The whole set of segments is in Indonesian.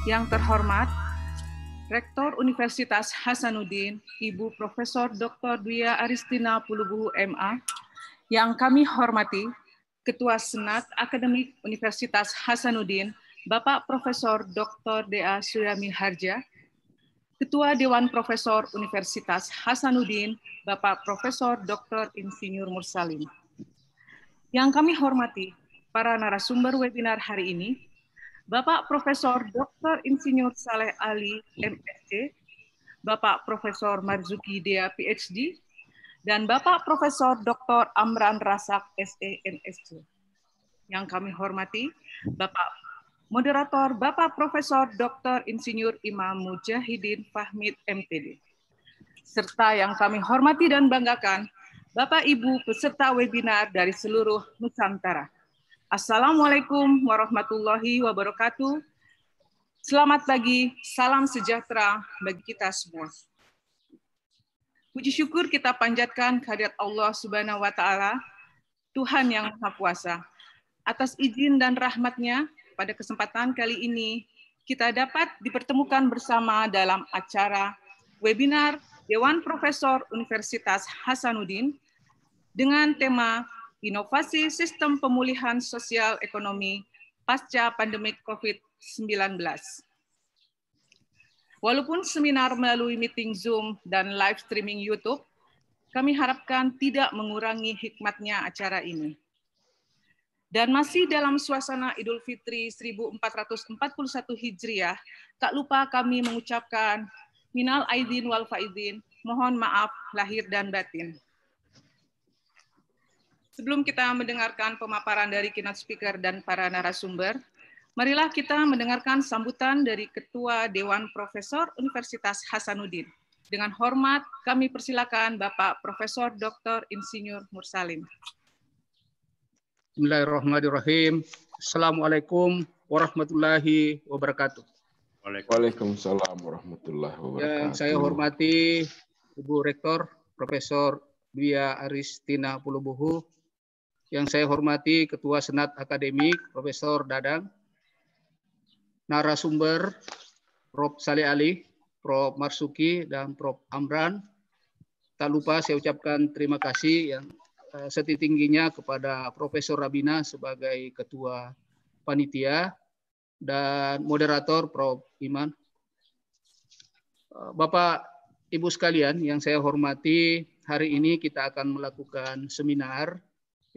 Yang terhormat, Rektor Universitas Hasanuddin, Ibu Profesor Dr. Dwi Aristina Pulubuhu MA, yang kami hormati, Ketua Senat Akademik Universitas Hasanuddin, Bapak Profesor Dr. D.A. Suyami Harja, Ketua Dewan Profesor Universitas Hasanuddin, Bapak Profesor Dr. Insinyur Mursalim. Yang kami hormati, para narasumber webinar hari ini, Bapak Profesor Dr. Insinyur Saleh Ali, MSc, Bapak Profesor Marzuki Dea, PhD, dan Bapak Profesor Dr. Amran Rasak, SE, MSc. Yang kami hormati, Bapak Moderator Bapak Profesor Dr. Insinyur Imam Mujahidin Fahmid, MPD. Serta yang kami hormati dan banggakan, Bapak Ibu peserta webinar dari seluruh Nusantara. Assalamualaikum warahmatullahi wabarakatuh. Selamat pagi, salam sejahtera bagi kita semua. Puji syukur kita panjatkan kehadirat Allah Subhanahu wa Ta'ala, Tuhan yang Maha Kuasa. Atas izin dan rahmat-Nya, pada kesempatan kali ini kita dapat dipertemukan bersama dalam acara webinar Dewan Profesor Universitas Hasanuddin dengan tema Inovasi Sistem Pemulihan Sosial Ekonomi Pasca Pandemik COVID-19. Walaupun seminar melalui meeting Zoom dan live streaming YouTube, kami harapkan tidak mengurangi hikmatnya acara ini. Dan masih dalam suasana Idul Fitri 1441 Hijriah, tak lupa kami mengucapkan minal aidin wal faizin, mohon maaf lahir dan batin. Sebelum kita mendengarkan pemaparan dari keynote speaker dan para narasumber, marilah kita mendengarkan sambutan dari Ketua Dewan Profesor Universitas Hasanuddin. Dengan hormat, kami persilakan Bapak Profesor Dr. Insinyur Mursalim. Bismillahirrahmanirrahim. Assalamualaikum warahmatullahi wabarakatuh. Waalaikumsalam warahmatullahi wabarakatuh. Yang saya hormati Ibu Rektor Profesor Dwi Aristina Pulubuhu, yang saya hormati Ketua Senat Akademik Profesor Dadang, narasumber Prof. Saleh Ali, Prof. Marzuki, dan Prof. Amran. Tak lupa saya ucapkan terima kasih yang setinggi-tingginya kepada Profesor Rabina sebagai Ketua Panitia dan moderator Prof. Iman. Bapak Ibu sekalian yang saya hormati, hari ini kita akan melakukan seminar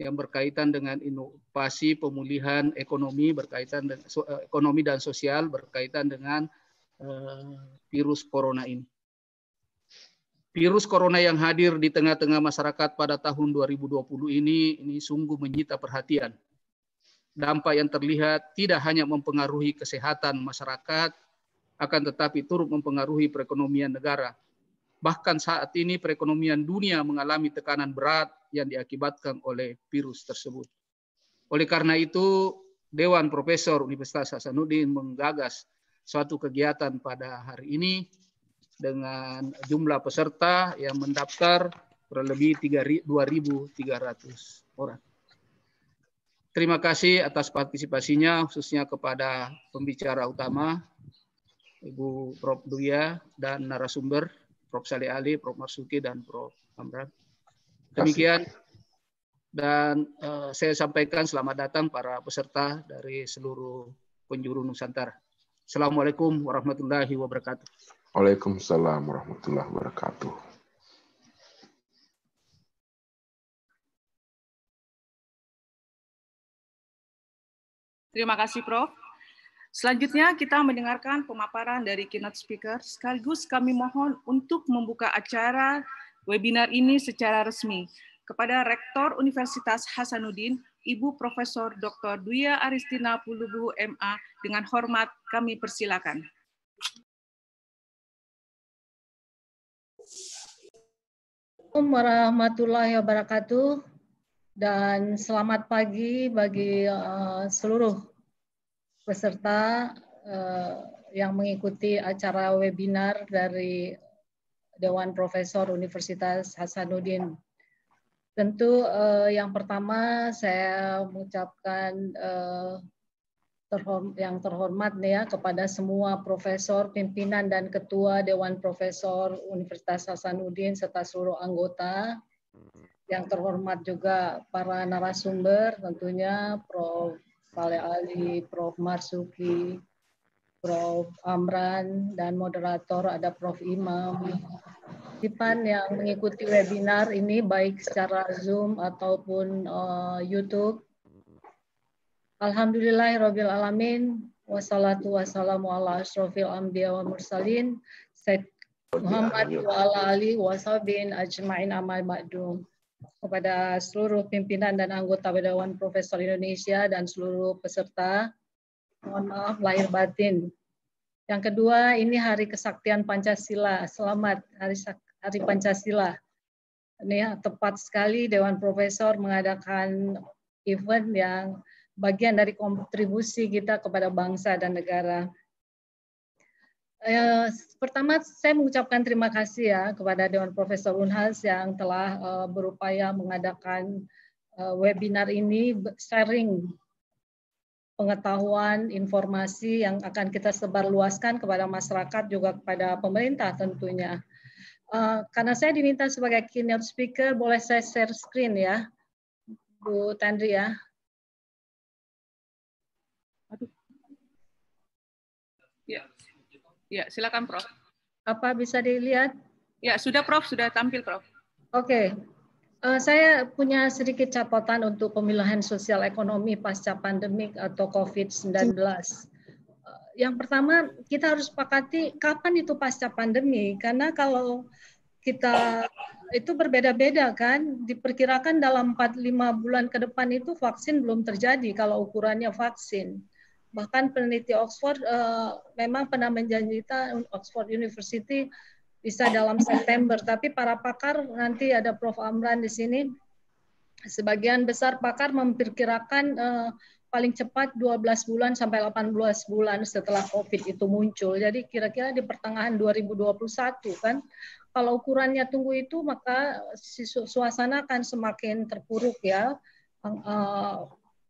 yang berkaitan dengan inovasi pemulihan ekonomi berkaitan dengan ekonomi dan sosial berkaitan dengan virus corona ini. Virus corona yang hadir di tengah-tengah masyarakat pada tahun 2020 ini sungguh menyita perhatian. Dampak yang terlihat tidak hanya mempengaruhi kesehatan masyarakat, akan tetapi turut mempengaruhi perekonomian negara. Bahkan saat ini perekonomian dunia mengalami tekanan berat yang diakibatkan oleh virus tersebut. Oleh karena itu, Dewan Profesor Universitas Hasanuddin menggagas suatu kegiatan pada hari ini dengan jumlah peserta yang mendaftar kurang lebih 2.300 orang. Terima kasih atas partisipasinya, khususnya kepada pembicara utama, Ibu Prof. Dwi dan narasumber, Prof. Saleh Ali, Prof. Marzuki, dan Prof. Amran. Demikian, dan saya sampaikan selamat datang para peserta dari seluruh penjuru Nusantara. Assalamualaikum warahmatullahi wabarakatuh. Waalaikumsalam warahmatullahi wabarakatuh. Terima kasih, Prof. Selanjutnya kita mendengarkan pemaparan dari keynote speaker, sekaligus kami mohon untuk membuka acara webinar ini secara resmi kepada Rektor Universitas Hasanuddin, Ibu Profesor Dr. Dwi Aristina Pulubuhu MA, dengan hormat kami persilakan. Assalamualaikum warahmatullahi wabarakatuh, dan selamat pagi bagi seluruh peserta yang mengikuti acara webinar dari Dewan Profesor Universitas Hasanuddin. Tentu yang pertama saya mengucapkan yang terhormat nih ya, kepada semua profesor, pimpinan dan ketua Dewan Profesor Universitas Hasanuddin serta seluruh anggota. Yang terhormat juga para narasumber, tentunya Prof. Saleh Ali, Prof. Marsuki, Prof. Amran, dan moderator ada Prof. Imam. Partisipan yang mengikuti webinar ini baik secara Zoom ataupun YouTube. Alhamdulillahirabbil alamin wassalatu wassalamu ala asyrofil anbiya wa mursalin Sayyid Muhammad wa ala alihi washabin ajmain amma ba'du. Kepada seluruh pimpinan dan anggota Dewan Profesor Indonesia dan seluruh peserta, mohon maaf lahir batin. Yang kedua, ini Hari Kesaktian Pancasila. Selamat Hari Pancasila. Ini tepat sekali Dewan Profesor mengadakan event yang bagian dari kontribusi kita kepada bangsa dan negara. Pertama, saya mengucapkan terima kasih ya kepada Dewan Profesor Unhas yang telah berupaya mengadakan webinar ini, sharing pengetahuan, informasi yang akan kita sebarluaskan kepada masyarakat, juga kepada pemerintah tentunya. Karena saya diminta sebagai keynote speaker, boleh saya share screen ya, Bu Tandri ya. Ya, silakan Prof. Apa bisa dilihat? Ya, sudah Prof, sudah tampil Prof. Oke. Saya punya sedikit catatan untuk pemulihan sosial ekonomi pasca pandemik atau COVID-19. Yang pertama, kita harus sepakati kapan itu pasca pandemi, karena kalau kita itu berbeda-beda kan, diperkirakan dalam 4-5 bulan ke depan itu vaksin belum terjadi kalau ukurannya vaksin. Bahkan peneliti Oxford memang pernah menjanjikan Oxford University bisa dalam September, tapi para pakar, nanti ada Prof. Amran di sini, sebagian besar pakar memperkirakan paling cepat 12 bulan sampai 18 bulan setelah COVID itu muncul. Jadi kira-kira di pertengahan 2021 kan, kalau ukurannya tunggu itu maka suasana akan semakin terpuruk ya,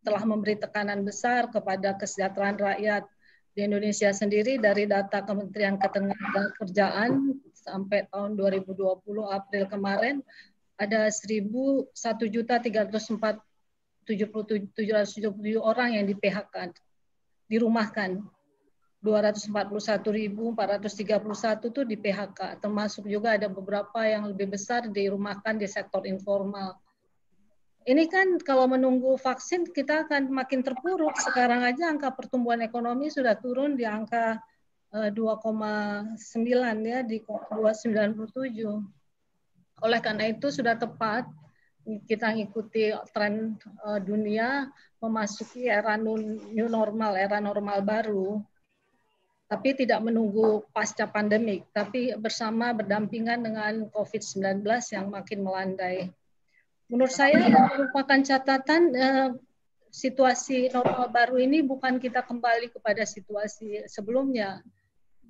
telah memberi tekanan besar kepada kesejahteraan rakyat di Indonesia sendiri. Dari data Kementerian Ketenagakerjaan sampai tahun 2020 April kemarin ada 1.370.777 orang yang di-PHK, dirumahkan. 241.431 itu di PHK, termasuk juga ada beberapa yang lebih besar dirumahkan di sektor informal. Ini kan kalau menunggu vaksin kita akan makin terpuruk. Sekarang aja angka pertumbuhan ekonomi sudah turun di angka 2,9 ya, di 2,97. Oleh karena itu sudah tepat kita mengikuti tren dunia memasuki era new normal, era normal baru. Tapi tidak menunggu pasca pandemik, tapi bersama berdampingan dengan COVID-19 yang makin melandai. Menurut saya merupakan catatan situasi normal baru ini bukan kita kembali kepada situasi sebelumnya,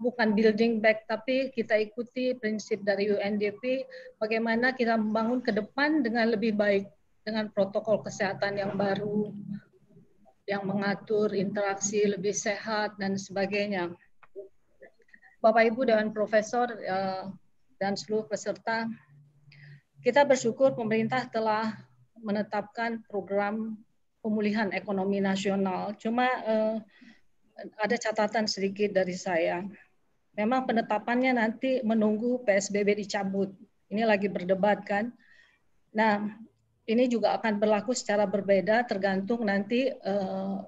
bukan building back, tapi kita ikuti prinsip dari UNDP, bagaimana kita membangun ke depan dengan lebih baik, dengan protokol kesehatan yang baru, yang mengatur interaksi lebih sehat, dan sebagainya. Bapak Ibu Dewan Profesor dan seluruh peserta, kita bersyukur pemerintah telah menetapkan program pemulihan ekonomi nasional. Cuma ada catatan sedikit dari saya. Memang penetapannya nanti menunggu PSBB dicabut. Ini lagi berdebat kan. Nah, ini juga akan berlaku secara berbeda tergantung nanti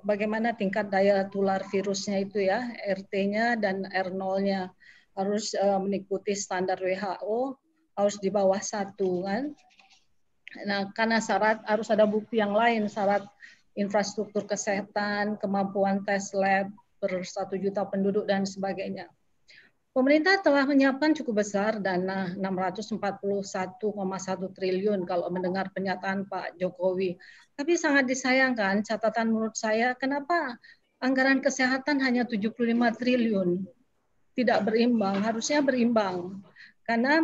bagaimana tingkat daya tular virusnya itu ya, RT-nya dan R0-nya harus mengikuti standar WHO, harus di bawah 1 kan. Nah, karena syarat harus ada bukti yang lain, syarat infrastruktur kesehatan, kemampuan tes lab per 1 juta penduduk dan sebagainya. Pemerintah telah menyiapkan cukup besar dana 641,1 triliun kalau mendengar pernyataan Pak Jokowi. Tapi sangat disayangkan, catatan menurut saya, kenapa anggaran kesehatan hanya 75 triliun? Tidak berimbang, harusnya berimbang. Karena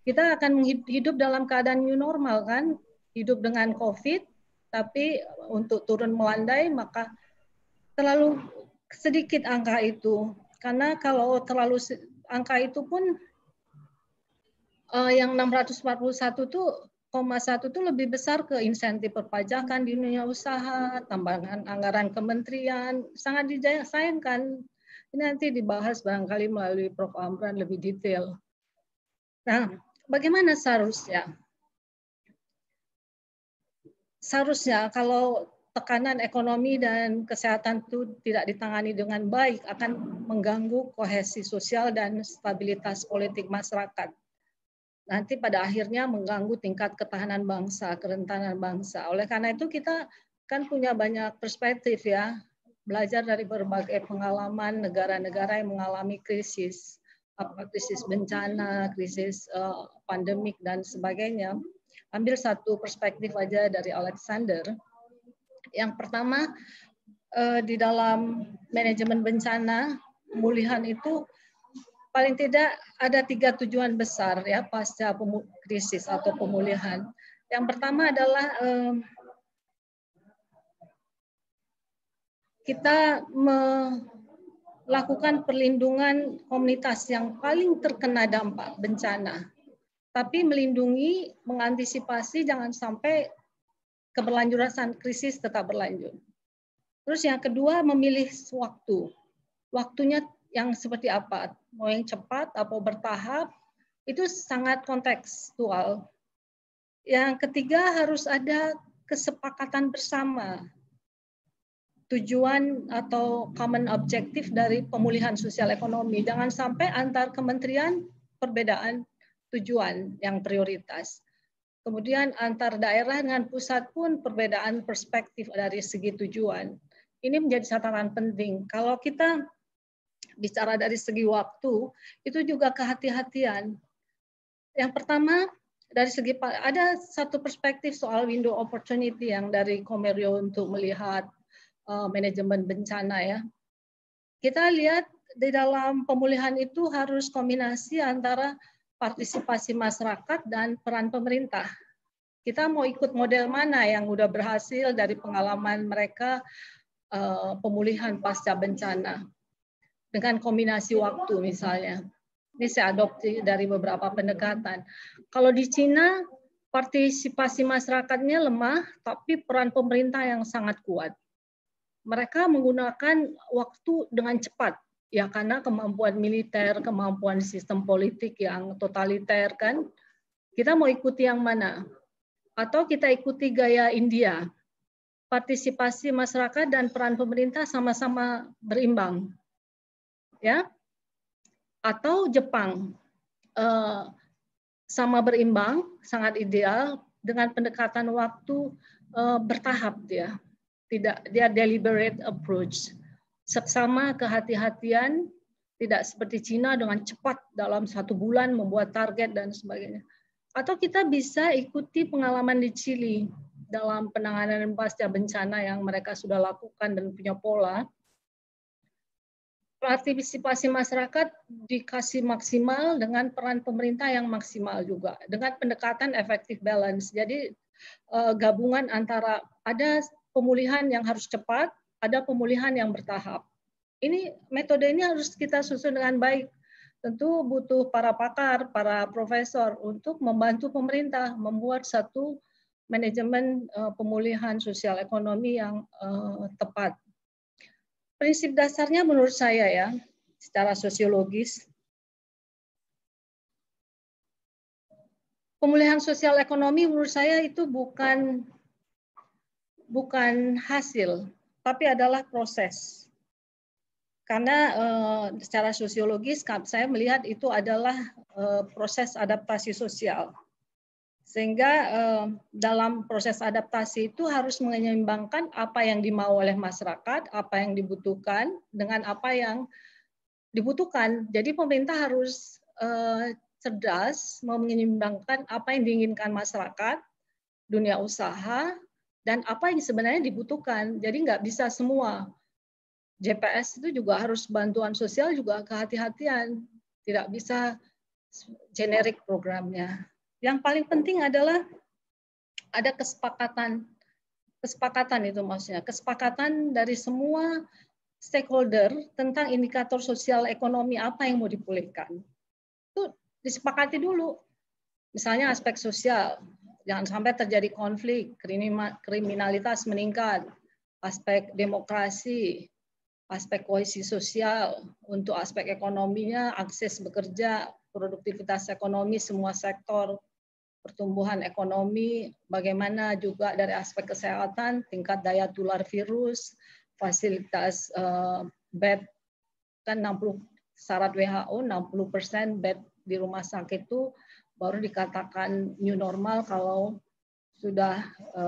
kita akan hidup dalam keadaan new normal kan, hidup dengan COVID, tapi untuk turun melandai maka terlalu sedikit angka itu, karena kalau terlalu angka itu pun yang 641 tuh 0,1 itu lebih besar ke insentif perpajakan di dunia usaha, tambahan anggaran kementerian, sangat disayangkan. Ini nanti dibahas barangkali melalui Prof. Amran lebih detail. Nah, bagaimana seharusnya? Seharusnya kalau tekanan ekonomi dan kesehatan itu tidak ditangani dengan baik akan mengganggu kohesi sosial dan stabilitas politik masyarakat. Nanti pada akhirnya mengganggu tingkat ketahanan bangsa, kerentanan bangsa. Oleh karena itu kita kan punya banyak perspektif ya, belajar dari berbagai pengalaman negara-negara yang mengalami krisis, krisis bencana, krisis pandemik dan sebagainya. Ambil satu perspektif aja dari Alexander. Yang pertama, di dalam manajemen bencana, pemulihan itu paling tidak ada 3 tujuan besar ya pasca krisis atau pemulihan. Yang pertama adalah kita melakukan perlindungan komunitas yang paling terkena dampak bencana. Tapi melindungi, mengantisipasi jangan sampai keberlanjutan krisis tetap berlanjut. Terus yang kedua memilih waktu. Waktunya yang seperti apa? Mau yang cepat atau bertahap? Itu sangat kontekstual. Yang ketiga harus ada kesepakatan bersama. Tujuan atau common objective dari pemulihan sosial ekonomi. Jangan sampai antar kementerian perbedaan tujuan yang prioritas. Kemudian antar daerah dengan pusat pun perbedaan perspektif dari segi tujuan. Ini menjadi catatan penting. Kalau kita bicara dari segi waktu, itu juga kehati-hatian. Yang pertama, dari segi ada satu perspektif soal window opportunity yang dari Comerio untuk melihat manajemen bencana ya. Kita lihat di dalam pemulihan itu harus kombinasi antara partisipasi masyarakat dan peran pemerintah. Kita mau ikut model mana yang udah berhasil dari pengalaman mereka pemulihan pasca bencana. Dengan kombinasi waktu misalnya. Ini saya adopsi dari beberapa pendekatan. Kalau di Cina, partisipasi masyarakatnya lemah, tapi peran pemerintah yang sangat kuat. Mereka menggunakan waktu dengan cepat, ya karena kemampuan militer, kemampuan sistem politik yang totaliter kan. Kita mau ikuti yang mana? Atau kita ikuti gaya India. Partisipasi masyarakat dan peran pemerintah sama-sama berimbang. Ya, atau Jepang sama berimbang, sangat ideal dengan pendekatan waktu bertahap dia, tidak dia deliberate approach, seksama kehati-hatian, tidak seperti Cina dengan cepat dalam 1 bulan membuat target dan sebagainya. Atau kita bisa ikuti pengalaman di Chili dalam penanganan pasca bencana yang mereka sudah lakukan dan punya pola. Partisipasi masyarakat dikasih maksimal dengan peran pemerintah yang maksimal juga dengan pendekatan effective balance. Jadi gabungan antara ada pemulihan yang harus cepat, ada pemulihan yang bertahap. Ini metode ini harus kita susun dengan baik. Tentu butuh para pakar, para profesor untuk membantu pemerintah membuat satu manajemen pemulihan sosial ekonomi yang tepat. Prinsip dasarnya menurut saya ya, secara sosiologis, pemulihan sosial ekonomi menurut saya itu bukan hasil, tapi adalah proses. Karena secara sosiologis saya melihat itu adalah proses adaptasi sosial. Sehingga dalam proses adaptasi itu harus menyeimbangkan apa yang dimau oleh masyarakat, apa yang dibutuhkan, dengan apa yang dibutuhkan. Jadi pemerintah harus cerdas menyeimbangkan apa yang diinginkan masyarakat, dunia usaha, dan apa yang sebenarnya dibutuhkan. Jadi nggak bisa semua. JPS itu juga harus bantuan sosial juga kehati-hatian. Tidak bisa generik programnya. Yang paling penting adalah ada kesepakatan itu maksudnya, kesepakatan dari semua stakeholder tentang indikator sosial ekonomi apa yang mau dipulihkan. Itu disepakati dulu. Misalnya aspek sosial, jangan sampai terjadi konflik, kriminalitas meningkat, aspek demokrasi, aspek kohesi sosial, untuk aspek ekonominya, akses bekerja, produktivitas ekonomi semua sektor, pertumbuhan ekonomi, bagaimana juga dari aspek kesehatan, tingkat daya tular virus, fasilitas bed, kan 60 syarat WHO 60% bed di rumah sakit itu baru dikatakan new normal kalau sudah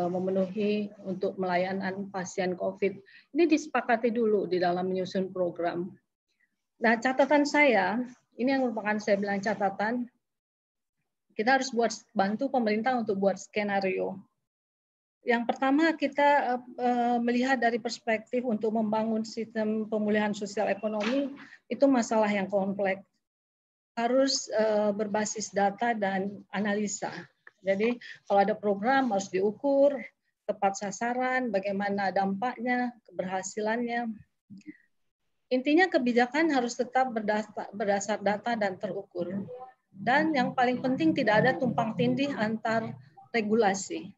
memenuhi untuk melayanan pasien COVID. Ini disepakati dulu di dalam menyusun program. Nah, catatan saya, ini yang merupakan saya bilang catatan, kita harus bantu pemerintah untuk buat skenario. Yang pertama kita melihat dari perspektif untuk membangun sistem pemulihan sosial ekonomi, itu masalah yang kompleks. Harus berbasis data dan analisa. Jadi kalau ada program harus diukur, tepat sasaran, bagaimana dampaknya, keberhasilannya. Intinya kebijakan harus tetap berdasar data dan terukur. Dan yang paling penting tidak ada tumpang tindih antar regulasi.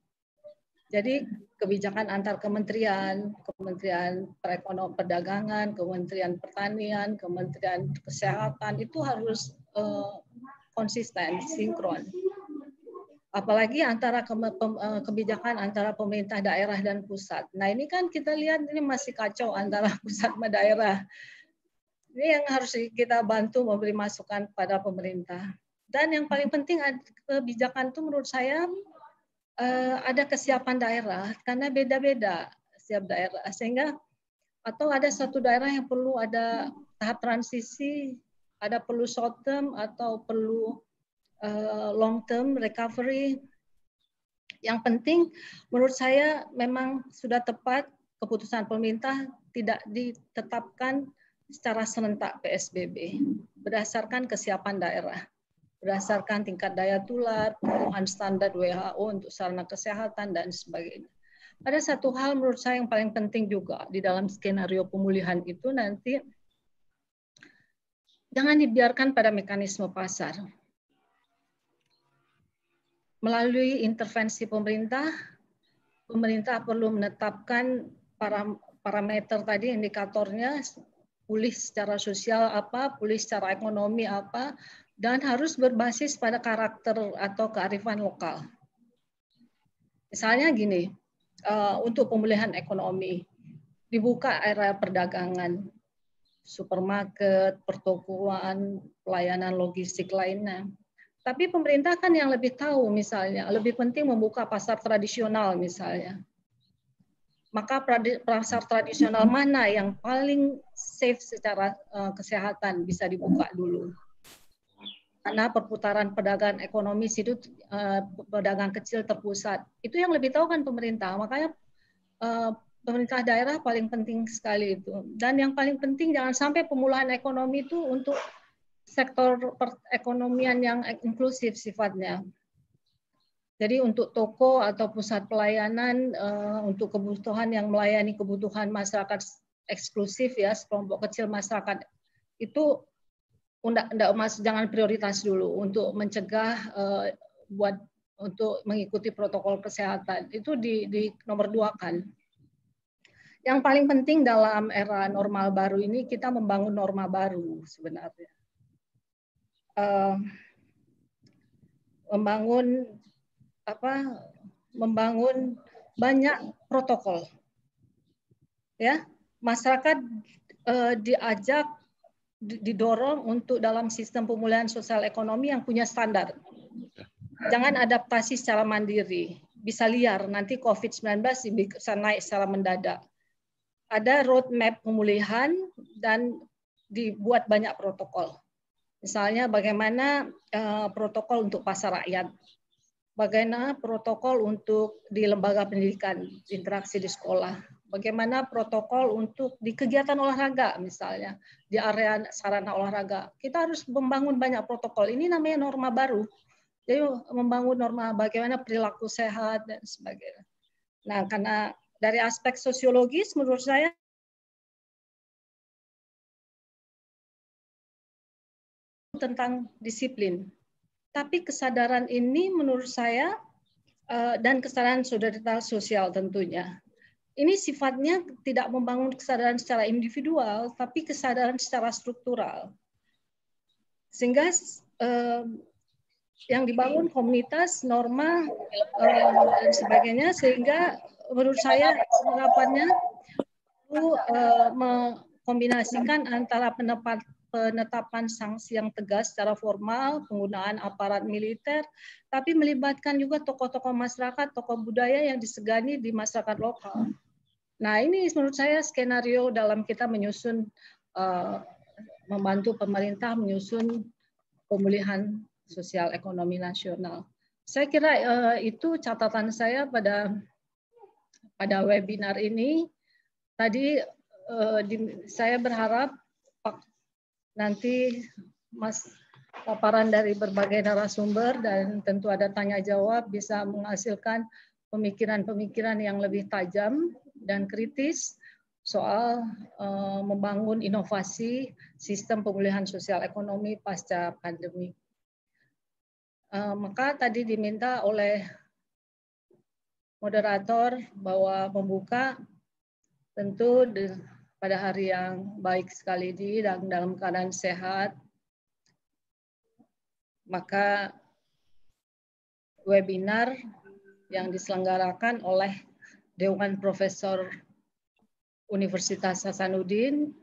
Jadi kebijakan antar kementerian, Kementerian Perdagangan, Kementerian Pertanian, Kementerian Kesehatan itu harus konsisten, sinkron. Apalagi antara kebijakan antara pemerintah daerah dan pusat. Nah ini kan kita lihat ini masih kacau antara pusat sama daerah. Ini yang harus kita bantu memberi masukan pada pemerintah. Dan yang paling penting kebijakan itu menurut saya ada kesiapan daerah karena beda-beda setiap daerah, sehingga atau ada satu daerah yang perlu ada tahap transisi, ada perlu short term atau perlu long term recovery. Yang penting menurut saya memang sudah tepat keputusan pemerintah tidak ditetapkan secara serentak PSBB berdasarkan kesiapan daerah, berdasarkan tingkat daya tular, pemenuhan standar WHO untuk sarana kesehatan, dan sebagainya. Ada satu hal menurut saya yang paling penting juga di dalam skenario pemulihan itu nanti, jangan dibiarkan pada mekanisme pasar. Melalui intervensi pemerintah, pemerintah perlu menetapkan parameter tadi, indikatornya, pulih secara sosial apa, pulih secara ekonomi apa, dan harus berbasis pada karakter atau kearifan lokal. Misalnya gini, untuk pemulihan ekonomi, dibuka area perdagangan, supermarket, pertokoan, pelayanan logistik lainnya. Tapi pemerintah kan yang lebih tahu misalnya, lebih penting membuka pasar tradisional misalnya. Maka pasar tradisional mana yang paling safe secara kesehatan bisa dibuka dulu. Karena perputaran perdagangan ekonomi itu pedagang kecil terpusat. Itu yang lebih tahu kan pemerintah. Makanya pemerintah daerah paling penting sekali itu. Dan yang paling penting jangan sampai pemulihan ekonomi itu untuk sektor perekonomian yang inklusif sifatnya. Jadi untuk toko atau pusat pelayanan untuk kebutuhan yang melayani kebutuhan masyarakat eksklusif ya, sekelompok kecil masyarakat itu jangan prioritas dulu untuk mencegah untuk mengikuti protokol kesehatan. Itu di nomor 2 kan. Yang paling penting dalam era normal baru ini kita membangun norma baru sebenarnya. Membangun banyak protokol. Ya, masyarakat diajak didorong untuk dalam sistem pemulihan sosial ekonomi yang punya standar. Jangan adaptasi secara mandiri, bisa liar, nanti COVID-19 bisa naik secara mendadak. Ada roadmap pemulihan dan dibuat banyak protokol. Misalnya bagaimana protokol untuk pasar rakyat, bagaimana protokol untuk di lembaga pendidikan, interaksi di sekolah, bagaimana protokol untuk di kegiatan olahraga misalnya, di area sarana olahraga. Kita harus membangun banyak protokol. Ini namanya norma baru. Jadi membangun norma bagaimana perilaku sehat dan sebagainya. Nah, karena dari aspek sosiologis menurut saya tentang disiplin. Tapi kesadaran ini menurut saya, dan kesadaran solidaritas sosial tentunya, ini sifatnya tidak membangun kesadaran secara individual, tapi kesadaran secara struktural. Sehingga yang dibangun komunitas, norma, dan sebagainya, sehingga menurut saya penerapannya perlu mengkombinasikan antara penetapan sanksi yang tegas secara formal, penggunaan aparat militer, tapi melibatkan juga tokoh-tokoh masyarakat, tokoh budaya yang disegani di masyarakat lokal. Nah, ini menurut saya skenario dalam kita menyusun, membantu pemerintah menyusun pemulihan sosial ekonomi nasional. Saya kira itu catatan saya pada webinar ini. Tadi saya berharap nanti paparan dari berbagai narasumber dan tentu ada tanya jawab bisa menghasilkan pemikiran-pemikiran yang lebih tajam dan kritis soal membangun inovasi sistem pemulihan sosial ekonomi pasca pandemi. Maka tadi diminta oleh moderator bahwa membuka tentu pada hari yang baik sekali ini dan dalam keadaan sehat, maka webinar yang diselenggarakan oleh Dewan Profesor Universitas Hasanuddin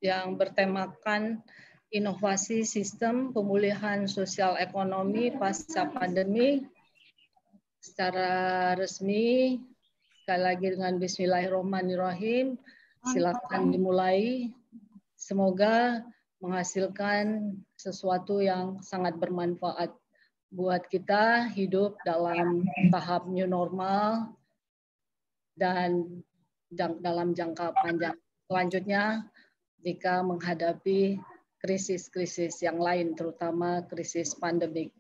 yang bertemakan inovasi sistem pemulihan sosial ekonomi pasca pandemi secara resmi, sekali lagi dengan Bismillahirrahmanirrahim, silakan dimulai. Semoga menghasilkan sesuatu yang sangat bermanfaat buat kita hidup dalam tahap new normal dan dalam jangka panjang selanjutnya jika menghadapi krisis-krisis yang lain, terutama krisis pandemik.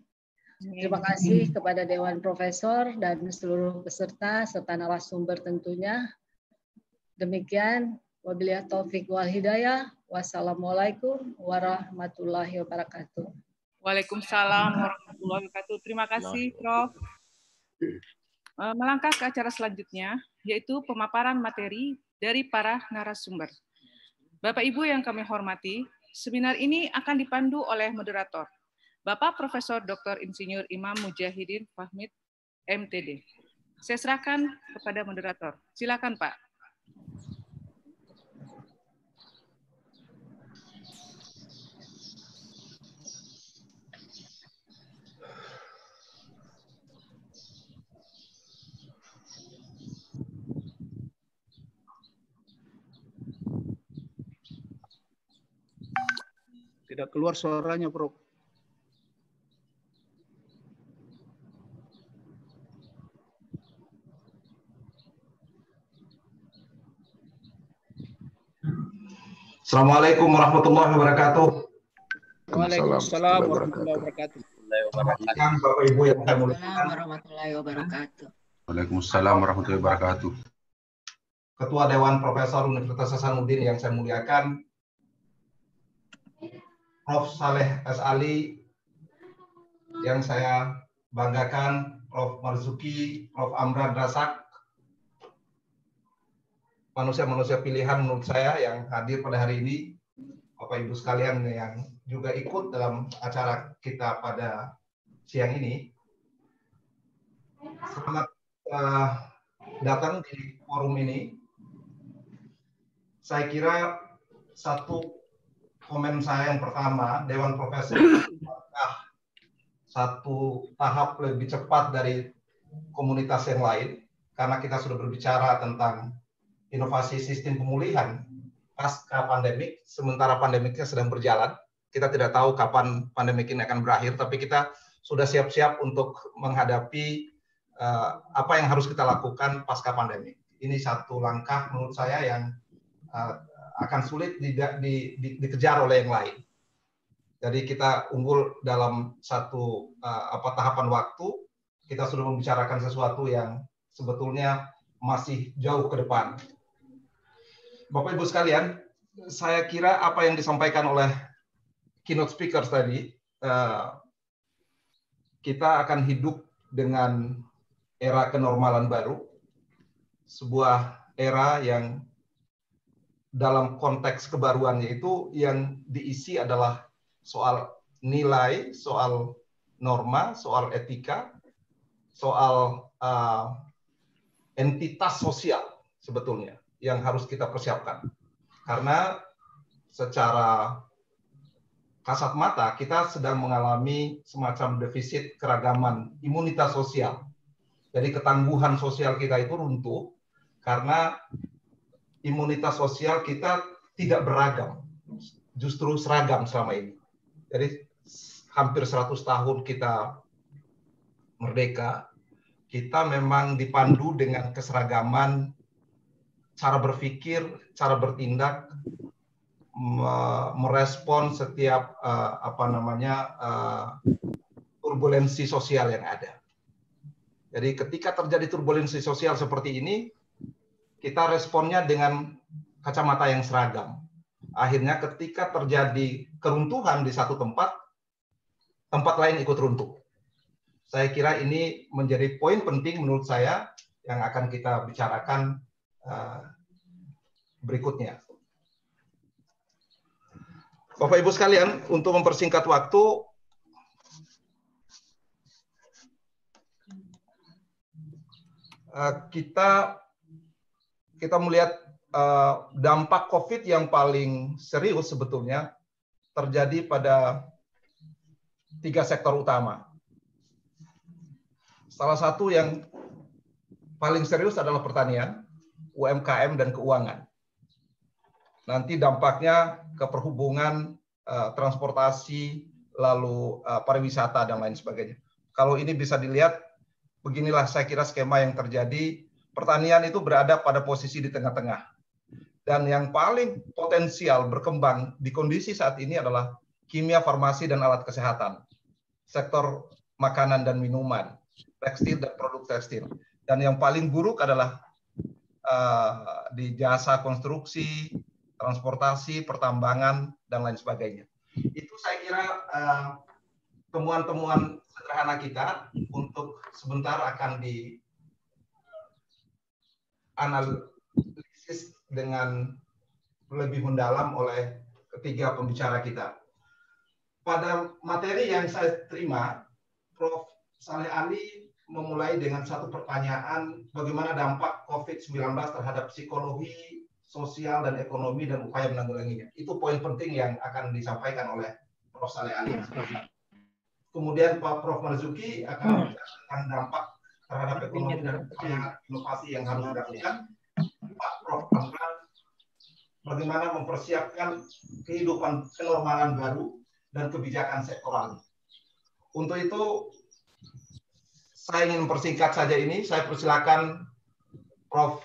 Terima kasih kepada Dewan Profesor dan seluruh peserta serta narasumber tentunya. Demikian, wabillahi taufik wal hidayah. Wassalamualaikum warahmatullahi wabarakatuh. Waalaikumsalam warahmatullahi wabarakatuh. Terima kasih, Prof. Melangkah ke acara selanjutnya, yaitu pemaparan materi dari para narasumber. Bapak Ibu yang kami hormati, seminar ini akan dipandu oleh moderator, Bapak Profesor Dr. Insinyur Imam Mujahidin Fahmi, MTD. Saya serahkan kepada moderator. Silakan, Pak. Tidak keluar suaranya, Prof. Assalamualaikum warahmatullahi wabarakatuh. Waalaikumsalam warahmatullahi wabarakatuh. Bapak Ibu yang saya muliakan. Warahmatullahi wabarakatuh. Waalaikumsalam warahmatullahi wabarakatuh. Ketua Dewan Profesor Universitas Hasanuddin yang saya muliakan, Prof. Saleh S. Ali yang saya banggakan, Prof. Marzuki, Prof. Amran Rasak, manusia-manusia pilihan menurut saya yang hadir pada hari ini, Bapak Ibu sekalian yang juga ikut dalam acara kita pada siang ini. Selamat datang di forum ini. Saya kira satu komen saya yang pertama, Dewan Profesor satu tahap lebih cepat dari komunitas yang lain, karena kita sudah berbicara tentang inovasi sistem pemulihan pasca pandemik, sementara pandemiknya sedang berjalan. Kita tidak tahu kapan pandemik ini akan berakhir, tapi kita sudah siap-siap untuk menghadapi apa yang harus kita lakukan pasca pandemik. Ini satu langkah menurut saya yang akan sulit dikejar oleh yang lain. Jadi kita unggul dalam satu tahapan waktu, kita sudah membicarakan sesuatu yang sebetulnya masih jauh ke depan. Bapak Ibu sekalian, saya kira apa yang disampaikan oleh keynote speakers tadi, kita akan hidup dengan era kenormalan baru, sebuah era yang dalam konteks kebaruannya itu yang diisi adalah soal nilai, soal norma, soal etika, soal entitas sosial sebetulnya yang harus kita persiapkan. Karena secara kasat mata kita sedang mengalami semacam defisit keragaman imunitas sosial. Jadi ketangguhan sosial kita itu runtuh karena imunitas sosial kita tidak beragam, justru seragam selama ini. Jadi hampir 100 tahun kita merdeka, kita memang dipandu dengan keseragaman cara berpikir, cara bertindak, merespon setiap turbulensi sosial yang ada. Jadi ketika terjadi turbulensi sosial seperti ini, kita responnya dengan kacamata yang seragam. Akhirnya ketika terjadi keruntuhan di satu tempat, tempat lain ikut runtuh. Saya kira ini menjadi poin penting menurut saya yang akan kita bicarakan berikutnya. Bapak Ibu sekalian, untuk mempersingkat waktu, kita melihat dampak COVID yang paling serius sebetulnya terjadi pada 3 sektor utama. Salah satu yang paling serius adalah pertanian, UMKM, dan keuangan. Nanti dampaknya ke perhubungan, transportasi, lalu pariwisata, dan lain sebagainya. Kalau ini bisa dilihat, beginilah saya kira skema yang terjadi. Pertanian itu berada pada posisi di tengah-tengah. Dan yang paling potensial berkembang di kondisi saat ini adalah kimia, farmasi, dan alat kesehatan. Sektor makanan dan minuman, tekstil dan produk tekstil. Dan yang paling buruk adalah di jasa konstruksi, transportasi, pertambangan, dan lain sebagainya. Itu saya kira temuan-temuan sederhana kita untuk sebentar akan dianalisis dengan lebih mendalam oleh ketiga pembicara kita. Pada materi yang saya terima, Prof. Saleh Ali memulai dengan satu pertanyaan, bagaimana dampak COVID-19 terhadap psikologi, sosial, dan ekonomi, dan upaya menanggulanginya. Itu poin penting yang akan disampaikan oleh Prof. Saleh Ali. Kemudian Pak Prof. Marzuki akan membicarakan dampak terhadap ekonomi dan upaya inovasi yang harus dilakukan. Pak Prof. bagaimana mempersiapkan kehidupan kenormalan baru dan kebijakan sektoral. Untuk itu, saya ingin mempersingkat saja ini. Saya persilakan Prof.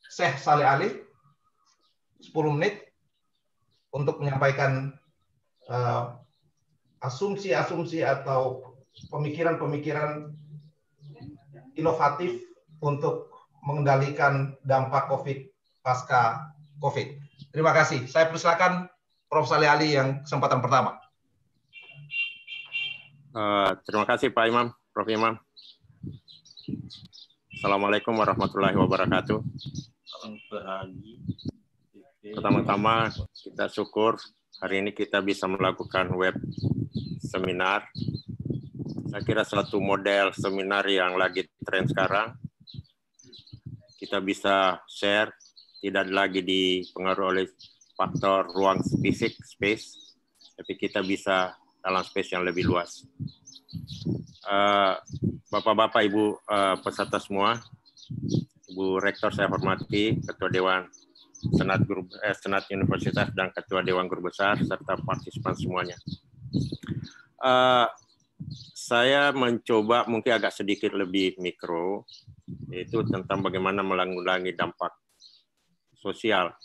Syekh Saleh Ali 10 menit untuk menyampaikan asumsi-asumsi atau pemikiran-pemikiran inovatif untuk mengendalikan dampak COVID pasca COVID. Terima kasih. Saya persilakan Prof. Saleh Ali yang kesempatan pertama. Terima kasih Pak Imam, Prof. Imam. Assalamualaikum warahmatullahi wabarakatuh. Pertama-tama kita syukur hari ini kita bisa melakukan web seminar. Saya kira suatu model seminar yang lagi tren sekarang. Kita bisa share, tidak lagi dipengaruhi oleh faktor ruang fisik, space, tapi kita bisa dalam space yang lebih luas. Bapak-bapak, Ibu peserta semua, Ibu Rektor saya hormati, Ketua Dewan Senat Universitas dan Ketua Dewan Guru Besar, serta partisipan semuanya. Saya mencoba mungkin agak sedikit lebih mikro, yaitu tentang bagaimana menanggulangi dampak sosial.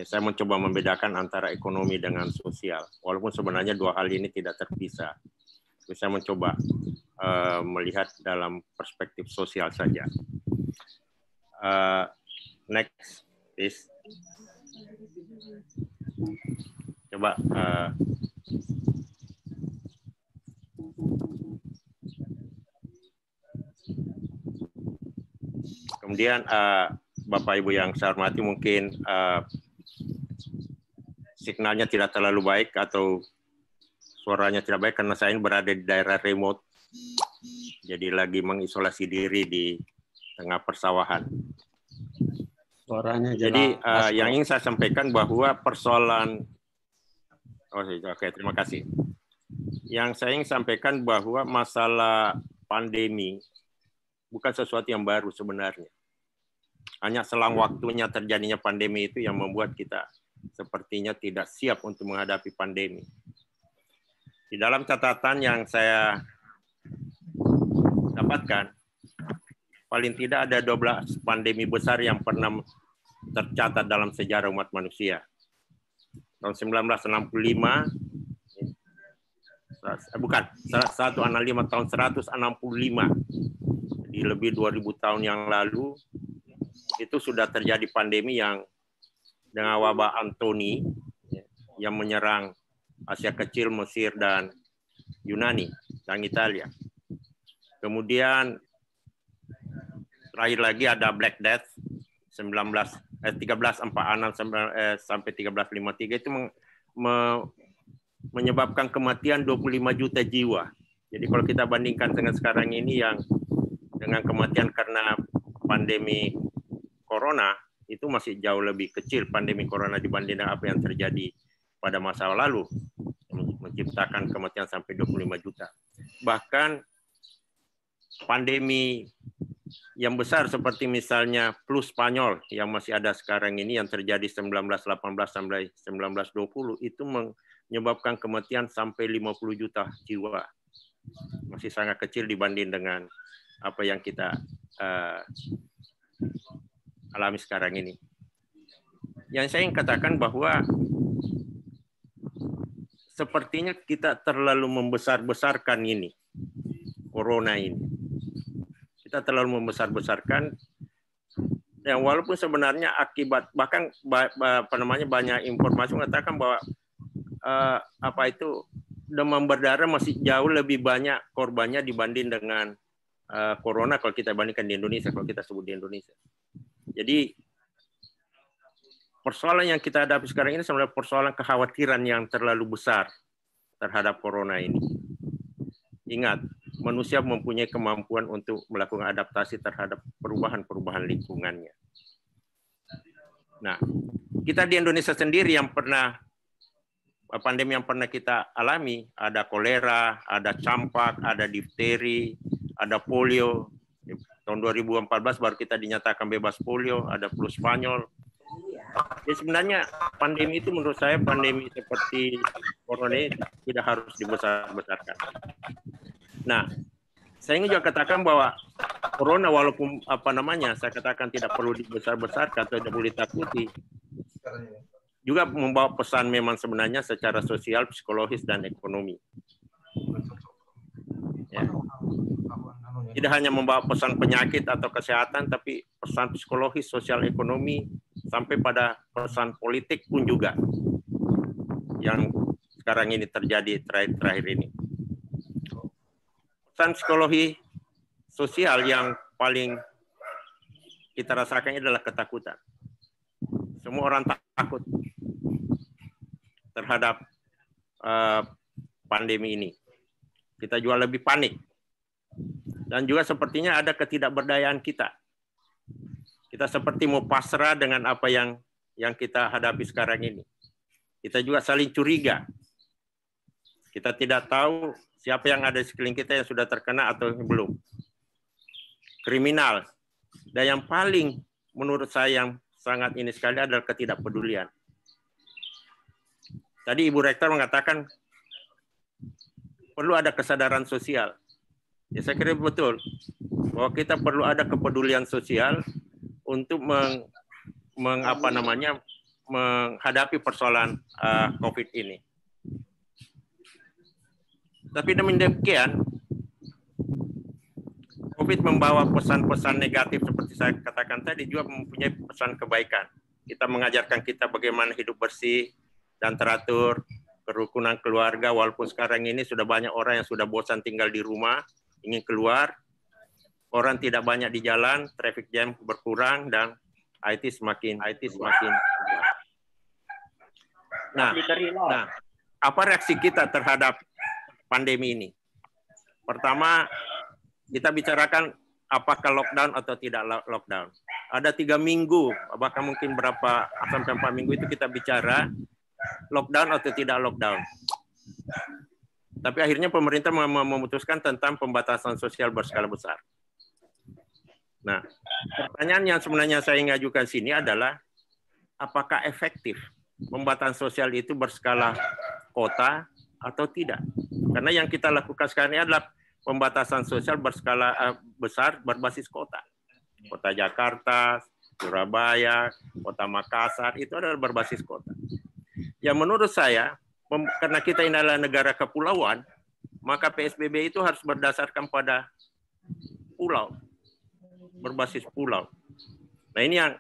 Saya mencoba membedakan antara ekonomi dengan sosial, walaupun sebenarnya dua hal ini tidak terpisah. Tapi saya mencoba melihat dalam perspektif sosial saja. Next, please. Coba kemudian Bapak Ibu yang saya hormati, mungkin signalnya tidak terlalu baik atau suaranya tidak baik karena saya ini berada di daerah remote. Jadi lagi mengisolasi diri di tengah persawahan. Suaranya jelas. Jadi yang ingin saya sampaikan bahwa persoalan, oke, terima kasih. Yang saya ingin sampaikan bahwa masalah pandemi bukan sesuatu yang baru sebenarnya. Hanya selang waktunya terjadinya pandemi itu yang membuat kita sepertinya tidak siap untuk menghadapi pandemi. Di dalam catatan yang saya dapatkan, paling tidak ada 12 pandemi besar yang pernah tercatat dalam sejarah umat manusia. Tahun 1965, bukan, 165 tahun 165, di lebih 2000 tahun yang lalu, itu sudah terjadi pandemi yang dengan wabah Anthony yang menyerang Asia Kecil, Mesir, dan Yunani, dan Italia. Kemudian terakhir lagi ada Black Death 1346 sampai 1353, itu menyebabkan kematian 25 juta jiwa. Jadi kalau kita bandingkan dengan sekarang ini yang dengan kematian karena pandemi corona, itu masih jauh lebih kecil pandemi corona dibanding dengan apa yang terjadi pada masa lalu, menciptakan kematian sampai 25 juta. Bahkan pandemi yang besar seperti misalnya flu Spanyol yang masih ada sekarang ini yang terjadi 1918 sampai 1920, itu menyebabkan kematian sampai 50 juta jiwa. Masih sangat kecil dibanding dengan apa yang kita alami sekarang ini. Yang saya ingin katakan bahwa sepertinya kita terlalu membesar-besarkan ini, corona ini. Kita terlalu membesar-besarkan, yang walaupun sebenarnya akibat, bahkan banyak informasi mengatakan bahwa demam berdarah masih jauh lebih banyak korbannya dibanding dengan corona kalau kita bandingkan di Indonesia, kalau kita sebut di Indonesia. Jadi persoalan yang kita hadapi sekarang ini sebenarnya persoalan kekhawatiran yang terlalu besar terhadap corona ini. Ingat, manusia mempunyai kemampuan untuk melakukan adaptasi terhadap perubahan-perubahan lingkungannya. Nah, kita di Indonesia sendiri yang pernah, pandemi yang pernah kita alami, ada kolera, ada campak, ada difteri, ada polio. Tahun 2014 baru kita dinyatakan bebas polio, ada flu Spanyol. Jadi sebenarnya pandemi itu menurut saya, pandemi seperti corona ini tidak harus dibesar-besarkan. Nah, saya ingin juga katakan bahwa corona walaupun saya katakan tidak perlu dibesar-besarkan atau tidak perlu ditakuti, juga membawa pesan memang sebenarnya secara sosial, psikologis, dan ekonomi. Ya. Tidak hanya membawa pesan penyakit atau kesehatan, tapi pesan psikologis, sosial, ekonomi, sampai pada pesan politik pun juga yang sekarang ini terjadi terakhir ini. Pesan psikologi sosial yang paling kita rasakan adalah ketakutan. Semua orang takut terhadap pandemi ini. Kita juga lebih panik. Dan juga sepertinya ada ketidakberdayaan kita. Kita seperti mau pasrah dengan apa yang kita hadapi sekarang ini. Kita juga saling curiga. Kita tidak tahu siapa yang ada di sekeliling kita yang sudah terkena atau belum. Kriminal. Dan yang paling menurut saya yang sangat ini sekali adalah ketidakpedulian. Tadi Ibu Rektor mengatakan perlu ada kesadaran sosial. Ya, saya kira betul bahwa kita perlu ada kepedulian sosial untuk menghadapi persoalan COVID ini. Tapi demikian, COVID membawa pesan-pesan negatif seperti saya katakan tadi, juga mempunyai pesan kebaikan. Kita mengajarkan kita bagaimana hidup bersih, dan teratur, kerukunan keluarga, walaupun sekarang ini sudah banyak orang yang sudah bosan tinggal di rumah, ingin keluar, orang tidak banyak di jalan, traffic jam berkurang, dan IT semakin. Nah, apa reaksi kita terhadap pandemi ini? Pertama, kita bicarakan apakah lockdown atau tidak lockdown. Ada 3 minggu, bahkan mungkin berapa sampai 4 minggu itu kita bicara lockdown atau tidak lockdown. Tapi akhirnya pemerintah memutuskan tentang pembatasan sosial berskala besar. Nah, pertanyaan yang sebenarnya saya ingin ajukan sini adalah apakah efektif pembatasan sosial itu berskala kota atau tidak? Karena yang kita lakukan sekarang ini adalah pembatasan sosial berskala besar berbasis kota. Kota Jakarta, Surabaya, Kota Makassar, itu adalah berbasis kota. Ya menurut saya, karena kita ini adalah negara kepulauan, maka PSBB itu harus berdasarkan pada pulau, berbasis pulau. Nah ini yang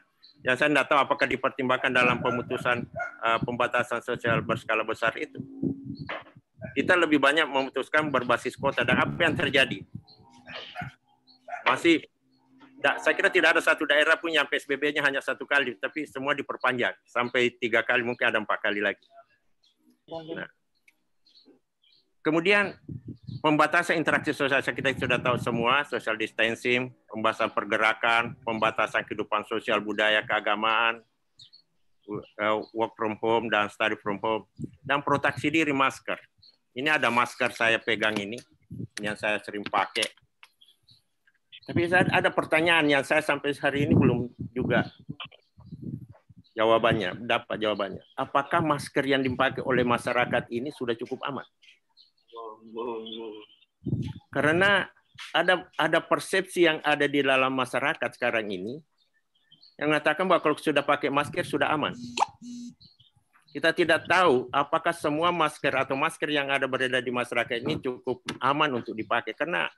saya tidak tahu apakah dipertimbangkan dalam pemutusan pembatasan sosial berskala besar itu. Kita lebih banyak memutuskan berbasis kota, dan apa yang terjadi? Saya kira tidak ada satu daerah pun yang PSBB-nya hanya 1 kali, tapi semua diperpanjang sampai 3 kali, mungkin ada 4 kali lagi. Nah, kemudian pembatasan interaksi sosial, kita sudah tahu semua, social distancing, pembatasan pergerakan, pembatasan kehidupan sosial, budaya, keagamaan, work from home dan study from home, dan proteksi diri, masker. Ini ada masker saya pegang ini, yang saya sering pakai. Tapi ada pertanyaan yang saya sampai hari ini belum juga dapat jawabannya. Apakah masker yang dipakai oleh masyarakat ini sudah cukup aman? Karena ada persepsi yang ada di dalam masyarakat sekarang ini yang mengatakan bahwa kalau sudah pakai masker sudah aman. Kita tidak tahu apakah semua masker atau masker yang ada beredar di masyarakat ini cukup aman untuk dipakai, karena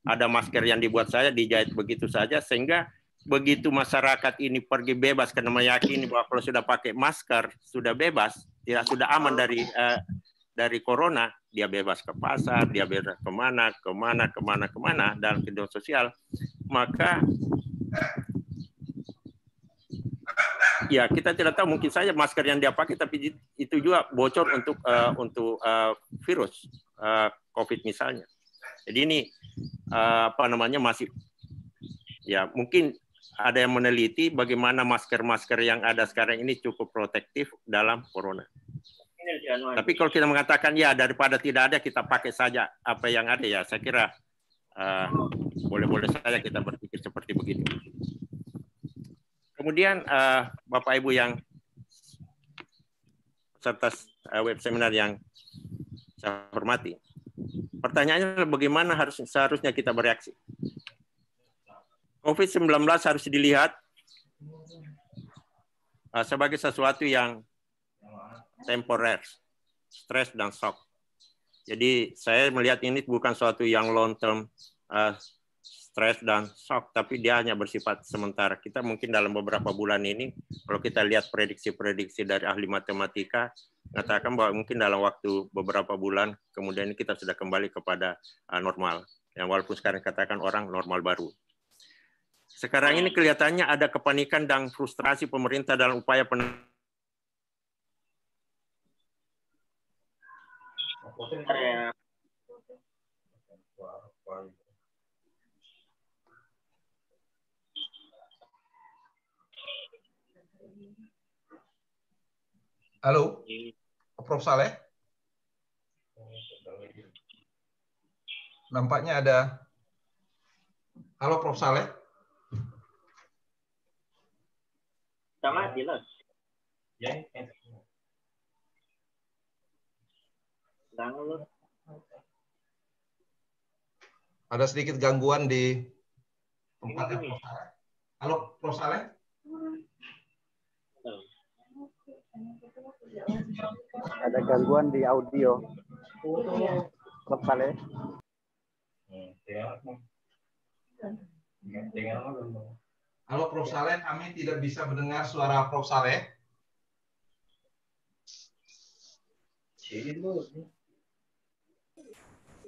ada masker yang dibuat saya dijahit begitu saja, sehingga begitu masyarakat ini pergi bebas karena meyakini bahwa kalau sudah pakai masker sudah bebas, sudah aman dari corona, dia bebas ke pasar, dia bebas kemana, dalam kehidupan sosial, maka ya kita tidak tahu, mungkin saja masker yang dia pakai tapi itu juga bocor untuk virus COVID misalnya. Jadi ini masih ya mungkin ada yang meneliti bagaimana masker-masker yang ada sekarang ini cukup protektif dalam corona. Tapi kalau kita mengatakan ya daripada tidak ada kita pakai saja apa yang ada, ya saya kira boleh-boleh saja kita berpikir seperti begitu. Kemudian Bapak Ibu yang peserta web seminar yang saya hormati, pertanyaannya adalah bagaimana seharusnya kita bereaksi. COVID-19 harus dilihat sebagai sesuatu yang temporer, stres dan shock. Jadi saya melihat ini bukan suatu yang long term stres dan shock, tapi dia hanya bersifat sementara. Kita mungkin dalam beberapa bulan ini, kalau kita lihat prediksi-prediksi dari ahli matematika, mengatakan bahwa mungkin dalam waktu beberapa bulan kemudian kita sudah kembali kepada normal. Yang walaupun sekarang katakan orang normal baru. Sekarang ini kelihatannya ada kepanikan dan frustrasi pemerintah dalam upaya Halo, Prof. Saleh. Nampaknya ada. Halo, Prof. Saleh. Sama jelas. Ya. Ada sedikit gangguan di tempatnya Prof. Saleh. Halo, Prof. Saleh. Ada gangguan di audio. Prof. Saleh. Halo Prof. Saleh, kami tidak bisa mendengar suara Prof. Saleh.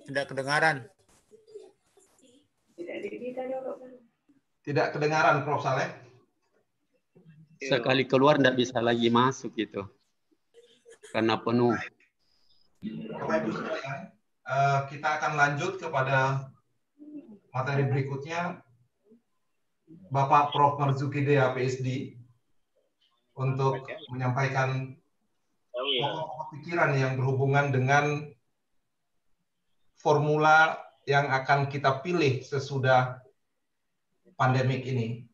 Tidak kedengaran. Tidak kedengaran, Prof. Saleh. Sekali keluar tidak bisa lagi masuk gitu. Karena penuh. Bapak Ibu sekalian, kita akan lanjut kepada materi berikutnya. Bapak Prof. Marzuki Dea, PSD, untuk menyampaikan pokok-pokok pikiran yang berhubungan dengan formula yang akan kita pilih sesudah pandemik ini.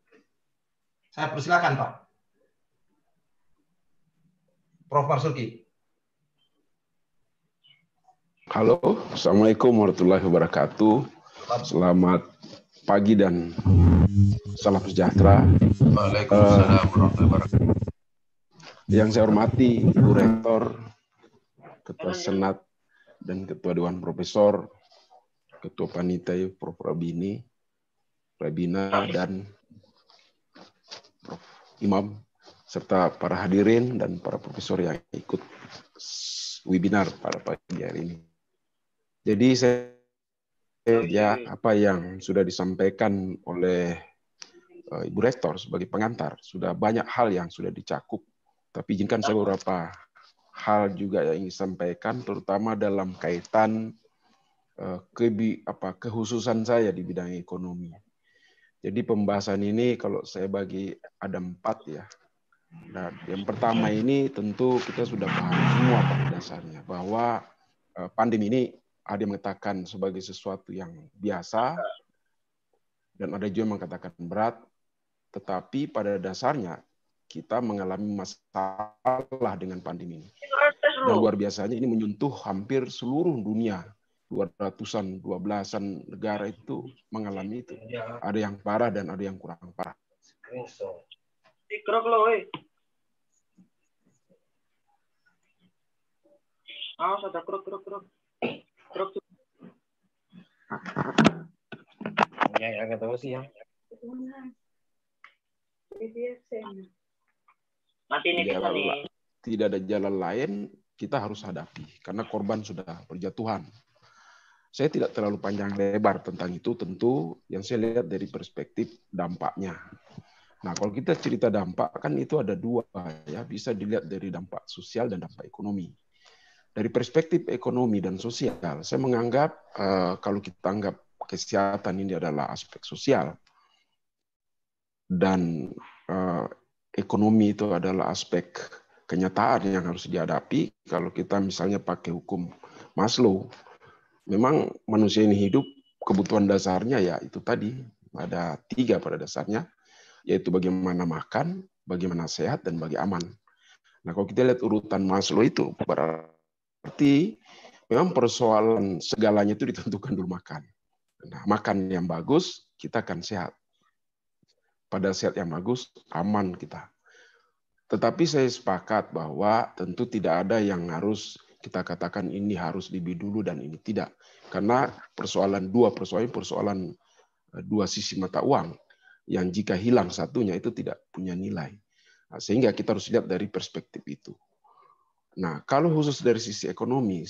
Saya persilakan, Pak. Prof. Marzuki. Halo, Assalamualaikum warahmatullahi wabarakatuh. Selamat pagi dan salam sejahtera. Waalaikumsalam warahmatullahi wabarakatuh. Yang saya hormati Ibu Rektor, Ketua Senat, dan Ketua Dewan Profesor, Ketua Panitia Prof. Rabina, dan Prof. Imam, serta para hadirin dan para profesor yang ikut webinar pada pagi hari ini. Jadi saya apa yang sudah disampaikan oleh Ibu Rektor sebagai pengantar, sudah banyak hal yang sudah dicakup. Tapi izinkan saya beberapa hal juga yang ingin disampaikan, terutama dalam kaitan kehususan saya di bidang ekonomi. Jadi pembahasan ini kalau saya bagi ada 4 ya. Nah, yang pertama ini tentu kita sudah paham semua pada dasarnya bahwa pandemi ini ada yang mengatakan sebagai sesuatu yang biasa dan ada juga yang mengatakan berat, tetapi pada dasarnya kita mengalami masalah dengan pandemi ini. Dan luar biasanya ini menyentuh hampir seluruh dunia. 200-an, 12-an negara itu mengalami itu. Ada yang parah dan ada yang kurang parah. Ya, agak tahu sih ya. Tidak ada jalan lain, kita harus hadapi karena korban sudah berjatuhan. Saya tidak terlalu panjang lebar tentang itu, tentu yang saya lihat dari perspektif dampaknya. Nah, kalau kita cerita dampak kan itu ada 2 ya, bisa dilihat dari dampak sosial dan dampak ekonomi. Dari perspektif ekonomi dan sosial, saya menganggap kalau kita anggap kesehatan ini adalah aspek sosial dan ekonomi itu adalah aspek kenyataan yang harus dihadapi. Kalau kita misalnya pakai hukum Maslow, memang manusia ini hidup kebutuhan dasarnya ya itu tadi ada 3 pada dasarnya, yaitu bagaimana makan, bagaimana sehat, dan bagi aman. Nah, kalau kita lihat urutan Maslow itu berarti memang persoalan segalanya itu ditentukan dulu makan. Nah, makan yang bagus, kita akan sehat. Pada sehat yang bagus, aman kita. Tetapi saya sepakat bahwa tentu tidak ada yang harus kita katakan ini harus lebih dulu dan ini tidak. Karena persoalan 2 sisi mata uang yang jika hilang satunya itu tidak punya nilai. Nah, sehingga kita harus lihat dari perspektif itu. Nah, kalau khusus dari sisi ekonomi,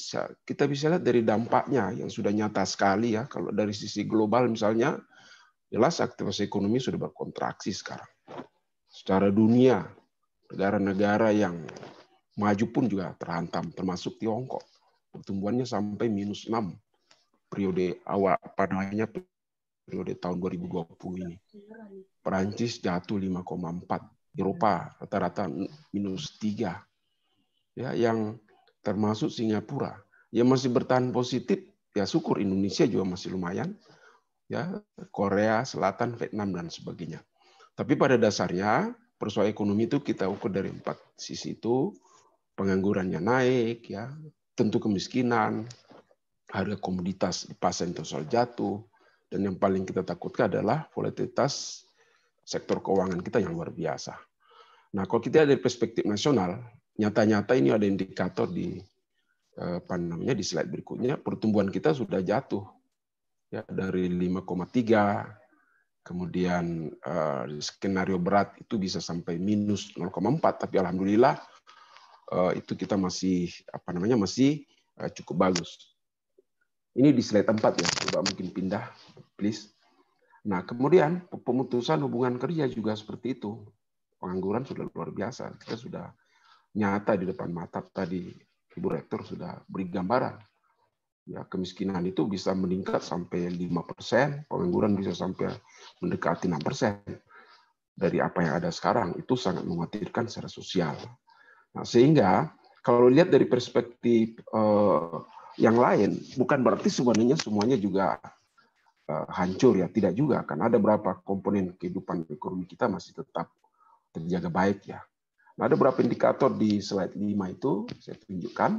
kita bisa lihat dari dampaknya yang sudah nyata sekali ya. Kalau dari sisi global misalnya, jelas aktivitas ekonomi sudah berkontraksi sekarang. Secara dunia, negara-negara yang maju pun juga terhantam, termasuk Tiongkok. Pertumbuhannya sampai -6 periode awal periode tahun 2020 ini. Perancis jatuh 5,4, Eropa rata-rata -3. Ya, yang termasuk Singapura yang masih bertahan positif, ya syukur. Indonesia juga masih lumayan, ya Korea Selatan, Vietnam dan sebagainya. Tapi pada dasarnya persoalan ekonomi itu kita ukur dari 4 sisi itu, penganggurannya naik, ya tentu kemiskinan, harga komoditas di pasar internasional jatuh, dan yang paling kita takutkan adalah volatilitas sektor keuangan kita yang luar biasa. Nah, kalau kita dari perspektif nasional, nyata-nyata ini ada indikator di di slide berikutnya, pertumbuhan kita sudah jatuh ya dari 5,3, kemudian skenario berat itu bisa sampai -0,4, tapi alhamdulillah itu kita masih masih cukup bagus. Ini di slide 4 ya, coba mungkin pindah, please. Nah, kemudian pemutusan hubungan kerja juga seperti itu. Pengangguran sudah luar biasa. Kita sudah nyata di depan mata tadi, Ibu Rektor sudah beri gambaran. Ya, kemiskinan itu bisa meningkat sampai 5%, pengangguran bisa sampai mendekati 6% dari apa yang ada sekarang. Itu sangat mengkhawatirkan secara sosial. Nah, sehingga kalau lihat dari perspektif yang lain, bukan berarti sebenarnya semuanya juga hancur ya, tidak juga. Kan ada beberapa komponen kehidupan ekonomi kita masih tetap terjaga baik ya. Nah, ada beberapa indikator di slide 5 itu saya tunjukkan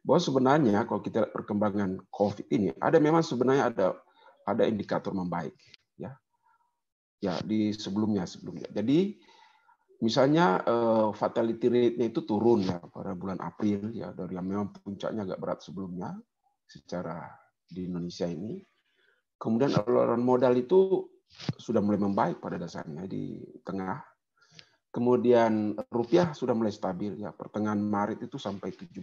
bahwa sebenarnya kalau kita lihat perkembangan COVID ini, memang sebenarnya ada indikator membaik ya. Ya, di sebelumnya. Jadi misalnya fatality rate-nya itu turun ya pada bulan April ya, dari yang memang puncaknya agak berat sebelumnya secara di Indonesia ini. Kemudian aluran modal itu sudah mulai membaik pada dasarnya di tengah. Kemudian rupiah sudah mulai stabil ya, pertengahan Maret itu sampai 17.000,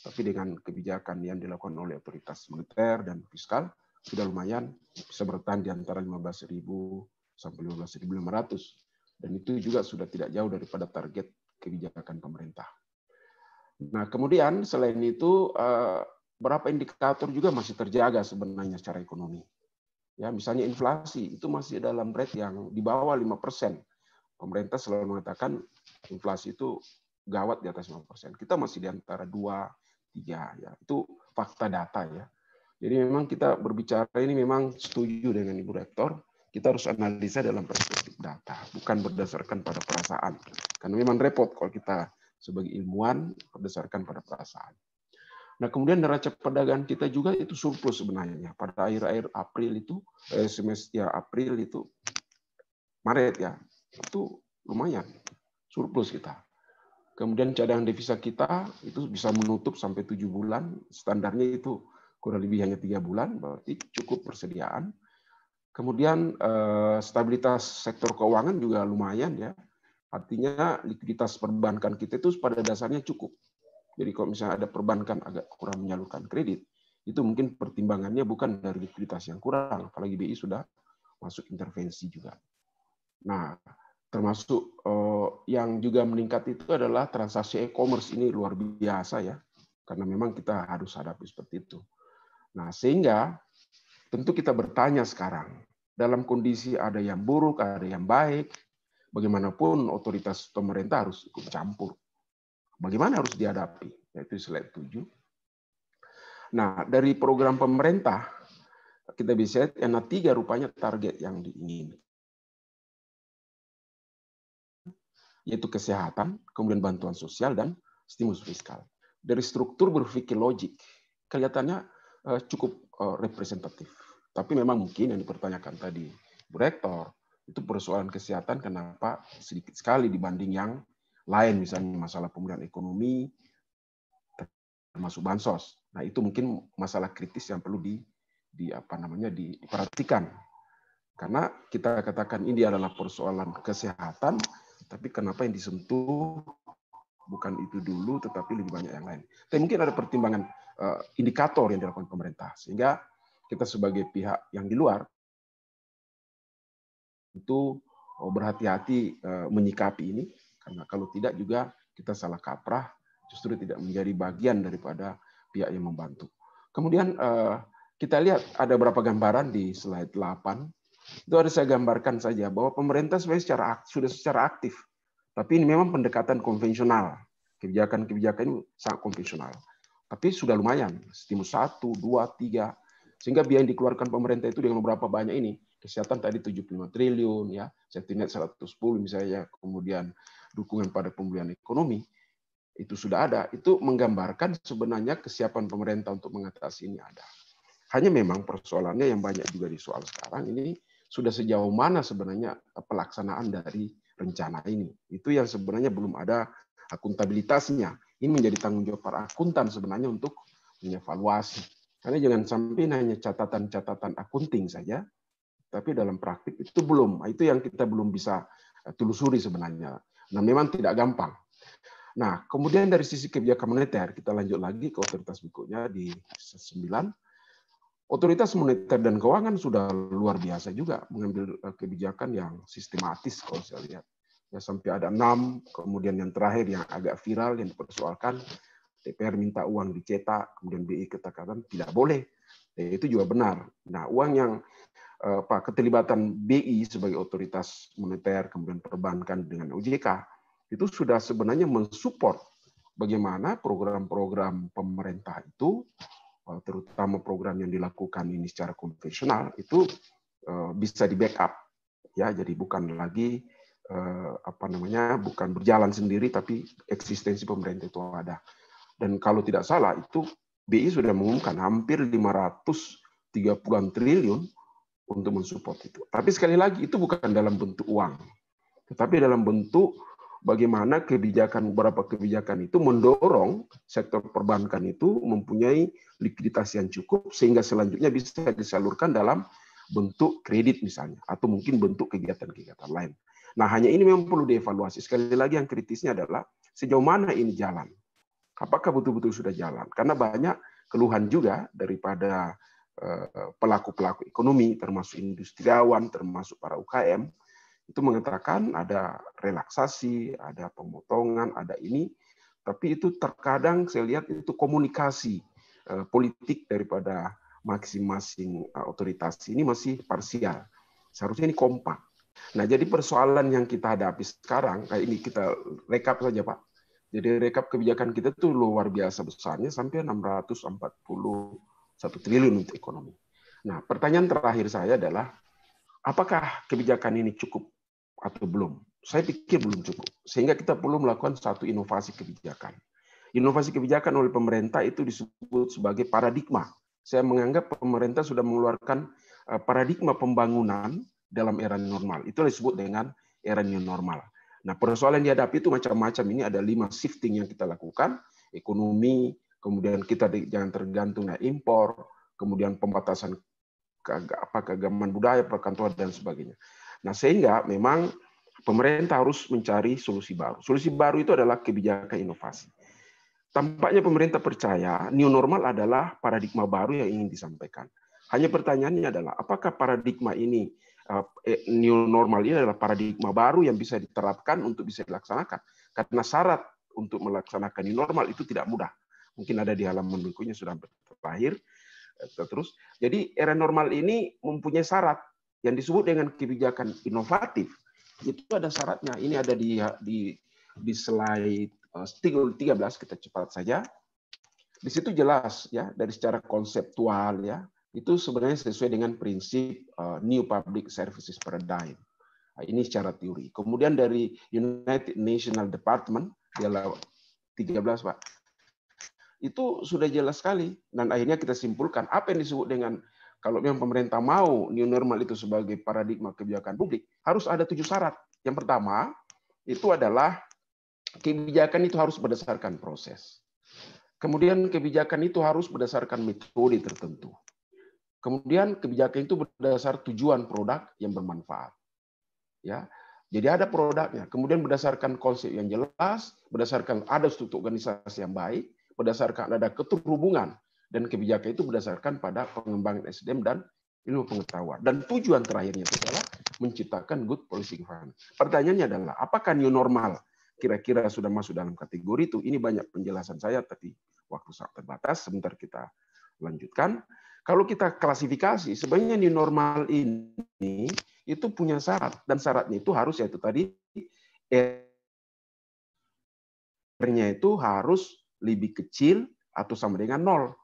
tapi dengan kebijakan yang dilakukan oleh otoritas moneter dan fiskal sudah lumayan bisa bertahan di antara 15.000 sampai 15.500. Dan itu juga sudah tidak jauh daripada target kebijakan pemerintah. Nah, kemudian selain itu beberapa indikator juga masih terjaga sebenarnya secara ekonomi. Ya, misalnya inflasi itu masih dalam rate yang di bawah 5%. Pemerintah selalu mengatakan inflasi itu gawat di atas 5%. Kita masih di antara 2-3 ya. Itu fakta data ya. Jadi memang kita berbicara ini memang setuju dengan Ibu Rektor. Kita harus analisa dalam perspektif data, bukan berdasarkan pada perasaan. Karena memang repot kalau kita sebagai ilmuwan berdasarkan pada perasaan. Nah, kemudian neraca perdagangan kita juga itu surplus sebenarnya. Pada akhir-akhir April itu, semester April itu, Maret ya, itu lumayan surplus kita. Kemudian cadangan devisa kita itu bisa menutup sampai 7 bulan. Standarnya itu kurang lebih hanya 3 bulan, berarti cukup persediaan. Kemudian stabilitas sektor keuangan juga lumayan ya. Artinya likuiditas perbankan kita itu pada dasarnya cukup. Jadi kalau misalnya ada perbankan agak kurang menyalurkan kredit, itu mungkin pertimbangannya bukan dari likuiditas yang kurang, apalagi BI sudah masuk intervensi juga. Nah, termasuk yang juga meningkat itu adalah transaksi e-commerce, ini luar biasa ya, karena memang kita harus hadapi seperti itu. Nah, sehingga tentu kita bertanya sekarang, dalam kondisi ada yang buruk, ada yang baik, bagaimanapun otoritas pemerintah harus ikut campur. Bagaimana harus dihadapi? Yaitu slide 7. Nah, dari program pemerintah, kita bisa lihat ada 3 rupanya target yang diinginkan. Yaitu kesehatan, kemudian bantuan sosial, dan stimulus fiskal. Dari struktur berpikir logik, kelihatannya cukup representatif. Tapi memang mungkin yang dipertanyakan tadi Bu Rektor, itu persoalan kesehatan kenapa sedikit sekali dibanding yang lain, misalnya masalah pemulihan ekonomi, termasuk bansos. Nah, itu mungkin masalah kritis yang perlu diperhatikan. Karena kita katakan ini adalah persoalan kesehatan, tapi kenapa yang disentuh bukan itu dulu, tetapi lebih banyak yang lain. Tapi mungkin ada pertimbangan indikator yang dilakukan pemerintah, sehingga kita sebagai pihak yang di luar itu berhati-hati menyikapi ini, karena kalau tidak juga kita salah kaprah, justru tidak menjadi bagian daripada pihak yang membantu. Kemudian kita lihat ada beberapa gambaran di slide 8. Itu ada saya gambarkan saja bahwa pemerintah sebenarnya sudah secara aktif, tapi ini memang pendekatan konvensional. Kebijakan-kebijakan ini sangat konvensional. Tapi sudah lumayan, stimulus 1, 2, 3, sehingga biaya yang dikeluarkan pemerintah itu dengan beberapa banyak ini. Kesehatan tadi 75 triliun, ya, safety net 110 misalnya, kemudian dukungan pada pemulihan ekonomi, itu sudah ada. Itu menggambarkan sebenarnya kesiapan pemerintah untuk mengatasi ini ada. Hanya memang persoalannya yang banyak juga di soal sekarang ini, sudah sejauh mana sebenarnya pelaksanaan dari rencana ini. Itu yang sebenarnya belum ada akuntabilitasnya. Ini menjadi tanggung jawab para akuntan sebenarnya untuk mengevaluasi. Karena jangan sampai hanya catatan-catatan akunting saja, tapi dalam praktik itu belum. Itu yang kita belum bisa telusuri sebenarnya. Nah, memang tidak gampang. Nah, kemudian dari sisi kebijakan moneter, kita lanjut lagi ke otoritas berikutnya di 9. Otoritas moneter dan keuangan sudah luar biasa juga mengambil kebijakan yang sistematis kalau saya lihat. Ya, sampai ada 6, kemudian yang terakhir yang agak viral yang dipersoalkan, DPR minta uang dicetak, kemudian BI katakan tidak boleh. Itu juga benar. Nah, uang yang keterlibatan BI sebagai otoritas moneter, kemudian perbankan dengan OJK, itu sudah sebenarnya mensupport bagaimana program-program pemerintah itu, terutama program yang dilakukan ini secara konvensional, itu bisa di backup. Ya, jadi bukan lagi bukan berjalan sendiri, tapi eksistensi pemerintah itu ada. Dan kalau tidak salah itu BI sudah mengumumkan hampir 530-an triliun untuk mensupport itu. Tapi sekali lagi itu bukan dalam bentuk uang, tetapi dalam bentuk bagaimana beberapa kebijakan itu mendorong sektor perbankan itu mempunyai likuiditas yang cukup sehingga selanjutnya bisa disalurkan dalam bentuk kredit misalnya, atau mungkin bentuk kegiatan-kegiatan lain. Nah, hanya ini memang perlu dievaluasi. Sekali lagi yang kritisnya adalah sejauh mana ini jalan. Apakah betul-betul sudah jalan? Karena banyak keluhan juga daripada pelaku-pelaku ekonomi, termasuk industriawan, termasuk para UKM, itu mengatakan ada relaksasi, ada pemotongan, ada ini, tapi itu terkadang saya lihat itu komunikasi politik daripada masing-masing otoritas ini masih parsial. Seharusnya ini kompak. Nah, jadi persoalan yang kita hadapi sekarang, ini kita rekap saja, Pak. Jadi rekap kebijakan kita itu luar biasa besarnya, sampai 641 triliun untuk ekonomi. Nah, pertanyaan terakhir saya adalah, apakah kebijakan ini cukup atau belum? Saya pikir belum cukup. Sehingga kita perlu melakukan satu inovasi kebijakan. Inovasi kebijakan oleh pemerintah itu disebut sebagai paradigma. Saya menganggap pemerintah sudah mengeluarkan paradigma pembangunan dalam era new normal. Itu disebut dengan era new normal. Nah, persoalan yang dihadapi itu macam-macam. Ini ada 5 shifting yang kita lakukan. Ekonomi, kemudian kita jangan tergantung dengan impor, kemudian pembatasan keagamaan budaya, perkantoran, dan sebagainya. Nah, sehingga memang pemerintah harus mencari solusi baru. Solusi baru itu adalah kebijakan inovasi. Tampaknya pemerintah percaya new normal adalah paradigma baru yang ingin disampaikan. Hanya pertanyaannya adalah, apakah paradigma ini, new normal ini adalah paradigma baru yang bisa diterapkan untuk bisa dilaksanakan? Karena syarat untuk melaksanakan new normal itu tidak mudah. Mungkin ada di halaman berikutnya sudah terakhir. Terus, jadi era normal ini mempunyai syarat yang disebut dengan kebijakan inovatif. Itu ada syaratnya. Ini ada di slide 13, kita cepat saja. Di situ jelas ya, dari secara konseptual ya, itu sebenarnya sesuai dengan prinsip New Public Services Paradigm. Nah, ini secara teori. Kemudian dari United National Department, dialah 13, Pak. Itu sudah jelas sekali. Dan akhirnya kita simpulkan apa yang disebut dengan, kalau memang pemerintah mau new normal itu sebagai paradigma kebijakan publik, harus ada 7 syarat. Yang pertama, itu adalah kebijakan itu harus berdasarkan proses. Kemudian kebijakan itu harus berdasarkan metode tertentu. Kemudian kebijakan itu berdasar tujuan produk yang bermanfaat. Ya, jadi ada produknya. Kemudian berdasarkan konsep yang jelas, berdasarkan ada struktur organisasi yang baik, berdasarkan ada keterhubungan, dan kebijakan itu berdasarkan pada pengembangan SDM dan ilmu pengetahuan. Dan tujuan terakhirnya itu adalah menciptakan good policy governance. Pertanyaannya adalah, apakah new normal kira-kira sudah masuk dalam kategori itu? Ini banyak penjelasan saya, tapi waktu sangat terbatas. Sebentar kita lanjutkan. Kalau kita klasifikasi, sebenarnya new normal ini itu punya syarat, dan syaratnya itu harus yaitu tadi R-nya itu harus lebih kecil atau sama dengan 0.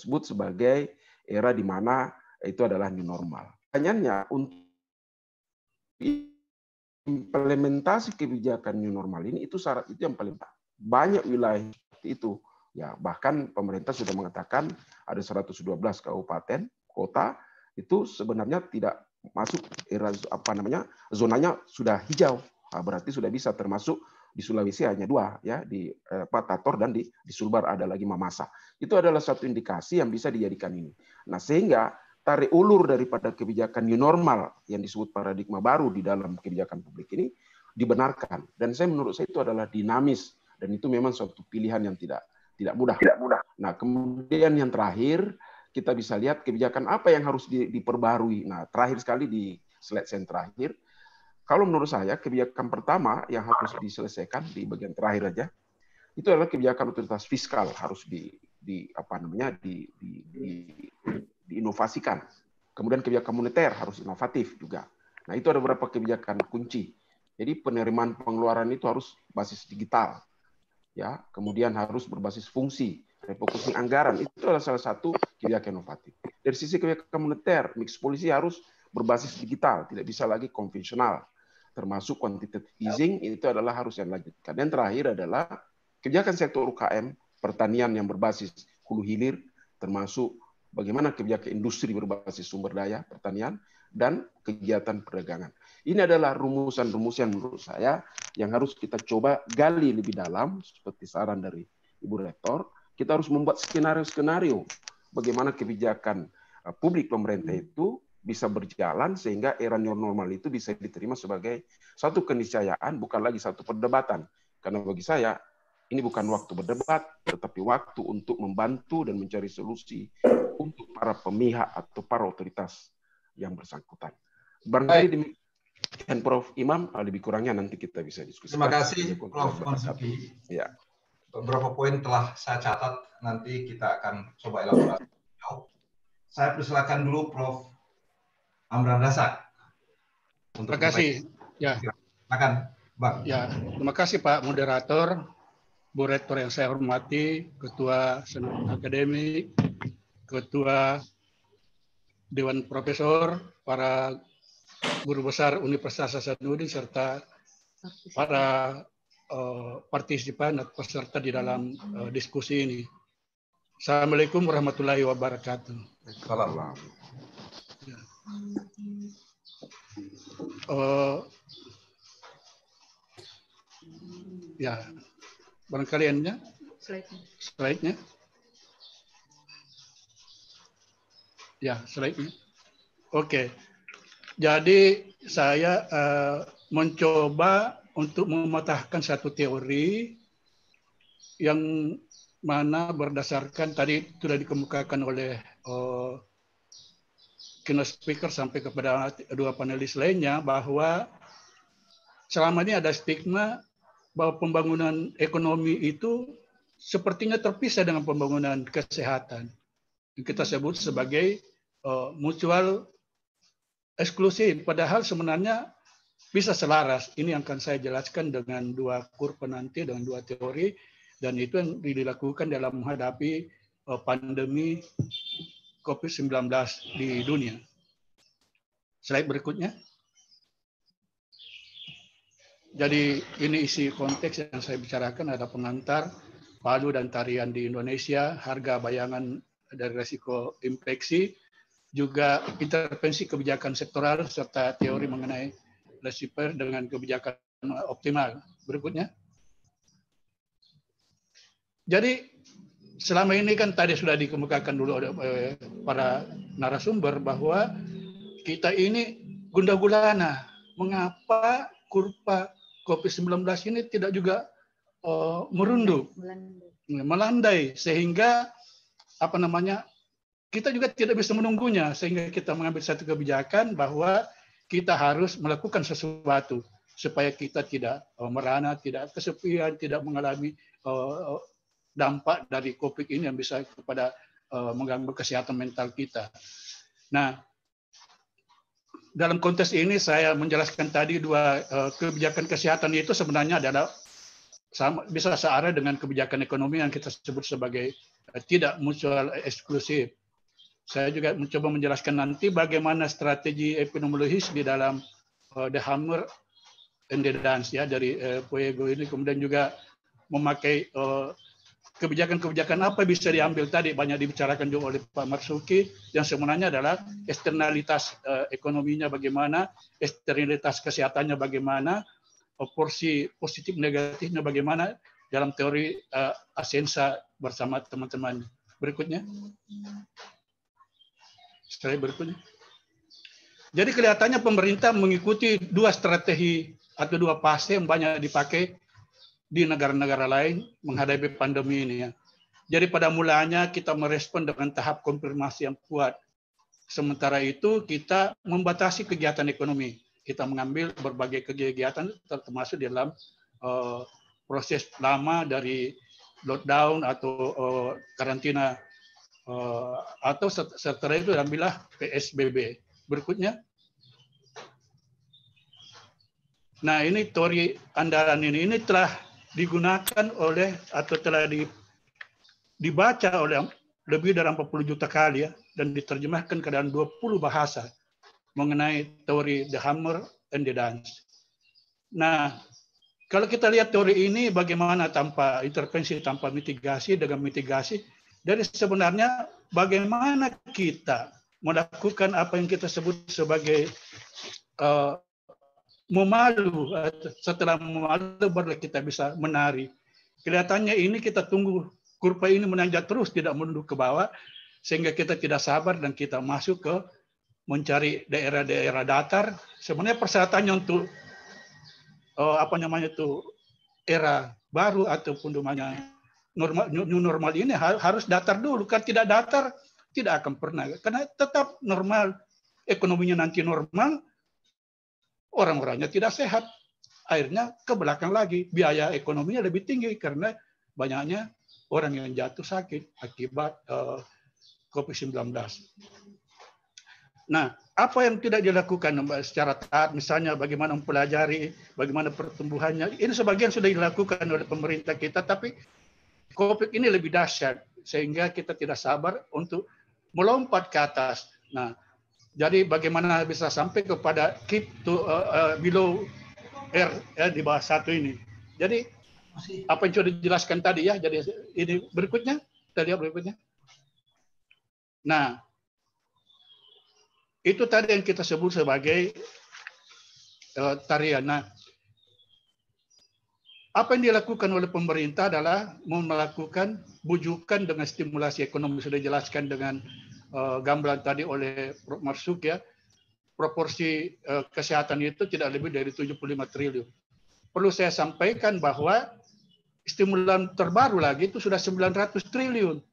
Disebut sebagai era di mana itu adalah new normal. Pertanyaannya, untuk implementasi kebijakan new normal ini, itu syarat itu yang paling banyak wilayah itu. Ya, bahkan pemerintah sudah mengatakan ada 112 kabupaten kota itu sebenarnya tidak masuk era zonanya sudah hijau. Nah, berarti sudah bisa, termasuk di Sulawesi hanya 2 ya, di Tator dan di Sulbar ada lagi Mamasa. Itu adalah satu indikasi yang bisa dijadikan ini. Nah, sehingga tarik ulur daripada kebijakan new normal yang disebut paradigma baru di dalam kebijakan publik ini dibenarkan. Dan menurut saya itu adalah dinamis dan itu memang suatu pilihan yang tidak mudah. Nah, kemudian yang terakhir kita bisa lihat kebijakan apa yang harus diperbarui. Nah, terakhir sekali di slide yang terakhir, kalau menurut saya kebijakan pertama yang harus diselesaikan di bagian terakhir aja itu adalah kebijakan otoritas fiskal harus diinovasikan. Kemudian kebijakan moneter harus inovatif juga. Nah, itu ada beberapa kebijakan kunci. Jadi penerimaan pengeluaran itu harus basis digital, ya. Kemudian harus berbasis fungsi, refocusing anggaran itu adalah salah satu kebijakan inovatif. Dari sisi kebijakan moneter, mix polisi harus berbasis digital, tidak bisa lagi konvensional. Termasuk quantitative easing itu adalah harus yang lanjutkan. Dan terakhir adalah kebijakan sektor UKM, pertanian yang berbasis hulu hilir, termasuk bagaimana kebijakan industri berbasis sumber daya pertanian dan kegiatan perdagangan. Ini adalah rumusan-rumusan menurut saya yang harus kita coba gali lebih dalam seperti saran dari Ibu Rektor. Kita harus membuat skenario-skenario bagaimana kebijakan publik pemerintah itu bisa berjalan sehingga era new normal itu bisa diterima sebagai satu keniscayaan, bukan lagi satu perdebatan. Karena bagi saya ini bukan waktu berdebat, tetapi waktu untuk membantu dan mencari solusi untuk para pemihak atau para otoritas yang bersangkutan. Barangkali demikian Prof. Imam, lebih kurangnya nanti kita bisa diskusi. Terima kasih Prof. Marzuki. Ya. Beberapa poin telah saya catat, nanti kita akan coba elaborasi. Saya persilakan dulu Prof. Amran Razak. Terima kasih. Ya. Silakan, Bang. Ya, terima kasih Pak Moderator, Bu Rektor yang saya hormati, Ketua Senat Akademik, Ketua Dewan Profesor, para guru besar Universitas Hasanuddin, serta para partisipan atau peserta di dalam diskusi ini. Assalamualaikum warahmatullahi wabarakatuh. Salam. Ya, barangkali anda slide-nya. Ya, slide-nya. Oke. Jadi saya mencoba untuk mematahkan satu teori yang mana berdasarkan tadi sudah dikemukakan oleh keynote speaker sampai kepada dua panelis lainnya bahwa selama ini ada stigma bahwa pembangunan ekonomi itu sepertinya terpisah dengan pembangunan kesehatan. Kita sebut sebagai mutual eksklusif, padahal sebenarnya bisa selaras. Ini yang akan saya jelaskan dengan dua kurva nanti, dengan dua teori, dan itu yang dilakukan dalam menghadapi pandemi COVID-19 di dunia. Slide berikutnya. Jadi ini isi konteks yang saya bicarakan, ada pengantar, palu dan tarian di Indonesia, harga bayangan dari risiko infeksi, juga intervensi kebijakan sektoral, serta teori mengenai laissez-faire dengan kebijakan optimal. Berikutnya. Jadi selama ini kan tadi sudah dikemukakan dulu oleh para narasumber bahwa kita ini gundah gulana. Mengapa kurva COVID-19 ini tidak juga merunduk, melandai, sehingga kita juga tidak bisa menunggunya, sehingga kita mengambil satu kebijakan bahwa kita harus melakukan sesuatu supaya kita tidak merana, tidak kesepian, tidak mengalami dampak dari COVID ini yang bisa kepada mengganggu kesehatan mental kita. Nah, dalam konteks ini saya menjelaskan tadi dua kebijakan kesehatan itu sebenarnya adalah bisa searah dengan kebijakan ekonomi yang kita sebut sebagai tidak mutual eksklusif. Saya juga mencoba menjelaskan nanti bagaimana strategi epidemiologis di dalam The Hammer and the Dance ya dari Puego ini, kemudian juga memakai kebijakan-kebijakan apa bisa diambil tadi banyak dibicarakan juga oleh Pak Marzuki, yang sebenarnya adalah eksternalitas ekonominya bagaimana, eksternalitas kesehatannya bagaimana, porsi positif negatifnya bagaimana dalam teori Asensa bersama teman-teman. Berikutnya. Slide berikutnya. Jadi kelihatannya pemerintah mengikuti dua strategi atau 2 fase yang banyak dipakai di negara-negara lain menghadapi pandemi ini ya. Jadi pada mulanya kita merespon dengan tahap konfirmasi yang kuat. Sementara itu kita membatasi kegiatan ekonomi. Kita mengambil berbagai kegiatan termasuk di dalam proses lama dari lockdown atau karantina atau setelah itu ambillah PSBB. Berikutnya. Nah, ini teori andalan ini telah digunakan oleh atau telah dibaca oleh lebih dari 40 juta kali ya, dan diterjemahkan ke dalam 20 bahasa mengenai teori The Hammer and the Dance. Nah, kalau kita lihat teori ini bagaimana tanpa intervensi, tanpa mitigasi, dengan mitigasi, dari sebenarnya bagaimana kita melakukan apa yang kita sebut sebagai memalu, setelah memalu baru kita bisa menari. Kelihatannya ini kita tunggu kurva ini menanjak terus, tidak menunduk ke bawah, sehingga kita tidak sabar dan kita masuk ke mencari daerah-daerah datar. Sebenarnya persyaratannya untuk era baru ataupun namanya new normal ini harus datar dulu. Kan tidak datar tidak akan pernah, karena tetap normal, ekonominya nanti normal, orang-orangnya tidak sehat, akhirnya ke belakang lagi, biaya ekonominya lebih tinggi karena banyaknya orang yang jatuh sakit akibat COVID-19. Nah, apa yang tidak dilakukan secara taat, misalnya bagaimana mempelajari, bagaimana pertumbuhannya, ini sebagian sudah dilakukan oleh pemerintah kita, tapi COVID ini lebih dahsyat, sehingga kita tidak sabar untuk melompat ke atas. Nah, jadi bagaimana bisa sampai kepada keep to below R di bawah 1 ini. Jadi apa yang sudah dijelaskan tadi ya. Jadi ini berikutnya, kita lihat berikutnya. Nah, itu tadi yang kita sebut sebagai tarian. Nah, apa yang dilakukan oleh pemerintah adalah melakukan bujukan dengan stimulasi ekonomi. Sudah dijelaskan dengan gambaran tadi oleh Prof. Marsuk ya, proporsi kesehatan itu tidak lebih dari 75 triliun. Perlu saya sampaikan bahwa stimulan terbaru lagi itu sudah 900 triliun.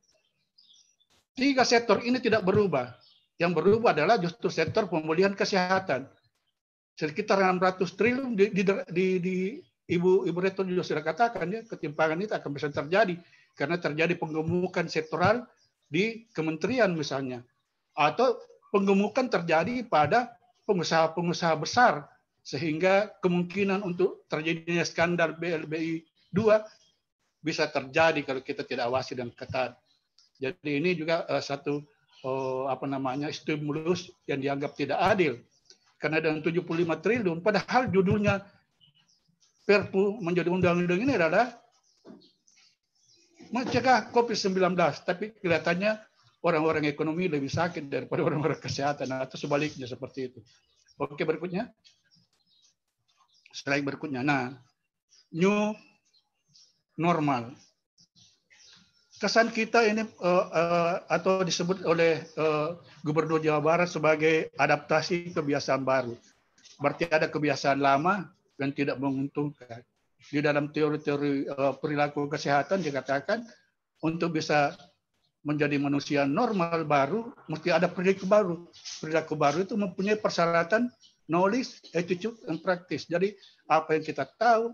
3 sektor ini tidak berubah. Yang berubah adalah justru sektor pemulihan kesehatan. Sekitar 600 triliun di Ibu Retno juga sudah katakan ya, ketimpangan itu akan bisa terjadi karena terjadi penggemukan sektoral di kementerian misalnya, atau penggemukan terjadi pada pengusaha-pengusaha besar, sehingga kemungkinan untuk terjadinya skandal BLBI 2 bisa terjadi kalau kita tidak awasi dan ketat. Jadi ini juga satu stimulus yang dianggap tidak adil, karena dengan 75 triliun, padahal judulnya Perpu menjadi undang-undang ini adalah mencegah COVID-19, tapi kelihatannya orang-orang ekonomi lebih sakit daripada orang-orang kesehatan, atau sebaliknya seperti itu. Oke, berikutnya. Slide berikutnya. Nah, new normal. Kesan kita ini atau disebut oleh Gubernur Jawa Barat sebagai adaptasi kebiasaan baru. Berarti ada kebiasaan lama yang tidak menguntungkan. Di dalam teori-teori perilaku kesehatan dikatakan untuk bisa menjadi manusia normal baru mesti ada perilaku baru. Perilaku baru itu mempunyai persyaratan knowledge, attitude, and practice. Jadi apa yang kita tahu,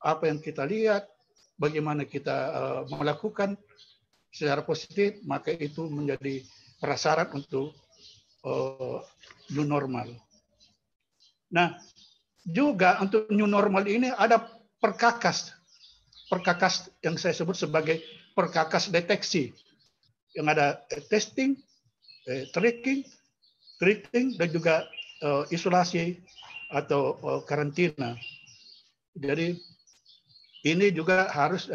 apa yang kita lihat, bagaimana kita melakukan secara positif, maka itu menjadi prasyarat untuk new normal. Nah, juga untuk new normal ini ada perkakas yang saya sebut sebagai perkakas deteksi, yang ada testing, tracking, treating, dan juga isolasi atau karantina. Jadi ini juga harus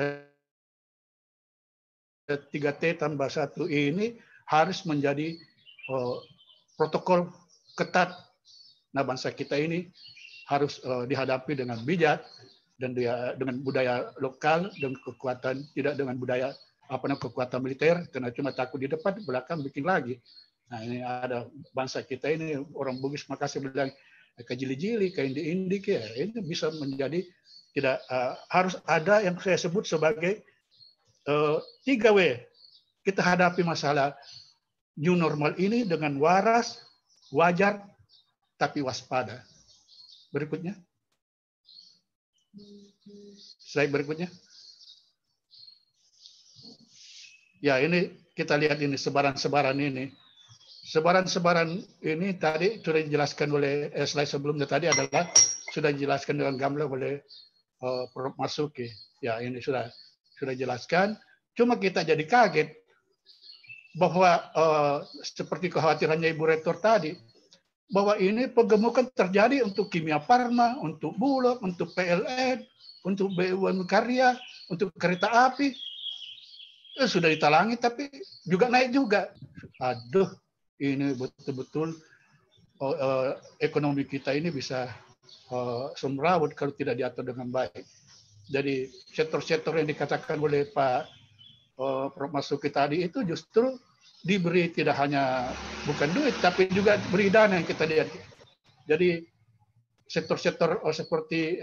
3T tambah 1 ini harus menjadi protokol ketat. Nah, bangsa kita ini harus dihadapi dengan bijak dan dengan budaya lokal dan kekuatan, tidak dengan budaya kekuatan militer, karena cuma takut di depan, belakang bikin lagi. Nah, ini ada bangsa kita ini, orang Bugis Makassar bilang kejili-jili, ke indik-indik ya, ini bisa menjadi tidak harus ada yang saya sebut sebagai 3W. Kita hadapi masalah new normal ini dengan waras, wajar, tapi waspada. Berikutnya. Slide berikutnya. Ya, ini kita lihat ini sebaran-sebaran ini. Sebaran-sebaran ini tadi sudah dijelaskan oleh slide sebelumnya tadi adalah sudah dijelaskan dengan gamblang oleh Prof. Marzuki. Ya, ini sudah dijelaskan. Cuma kita jadi kaget bahwa seperti kekhawatirannya Ibu Rektor tadi, bahwa ini penggemukan terjadi untuk kimia farma, untuk Bulog, untuk PLN, untuk BUMN Karya, untuk kereta api. Sudah ditalangi tapi juga naik juga. Aduh, ini betul-betul ekonomi kita ini bisa semrawut kalau tidak diatur dengan baik. Jadi sektor-sektor yang dikatakan oleh Pak Prof. Marzuki tadi itu justru diberi tidak hanya bukan duit tapi juga beri dana yang kita lihat. Jadi sektor-sektor seperti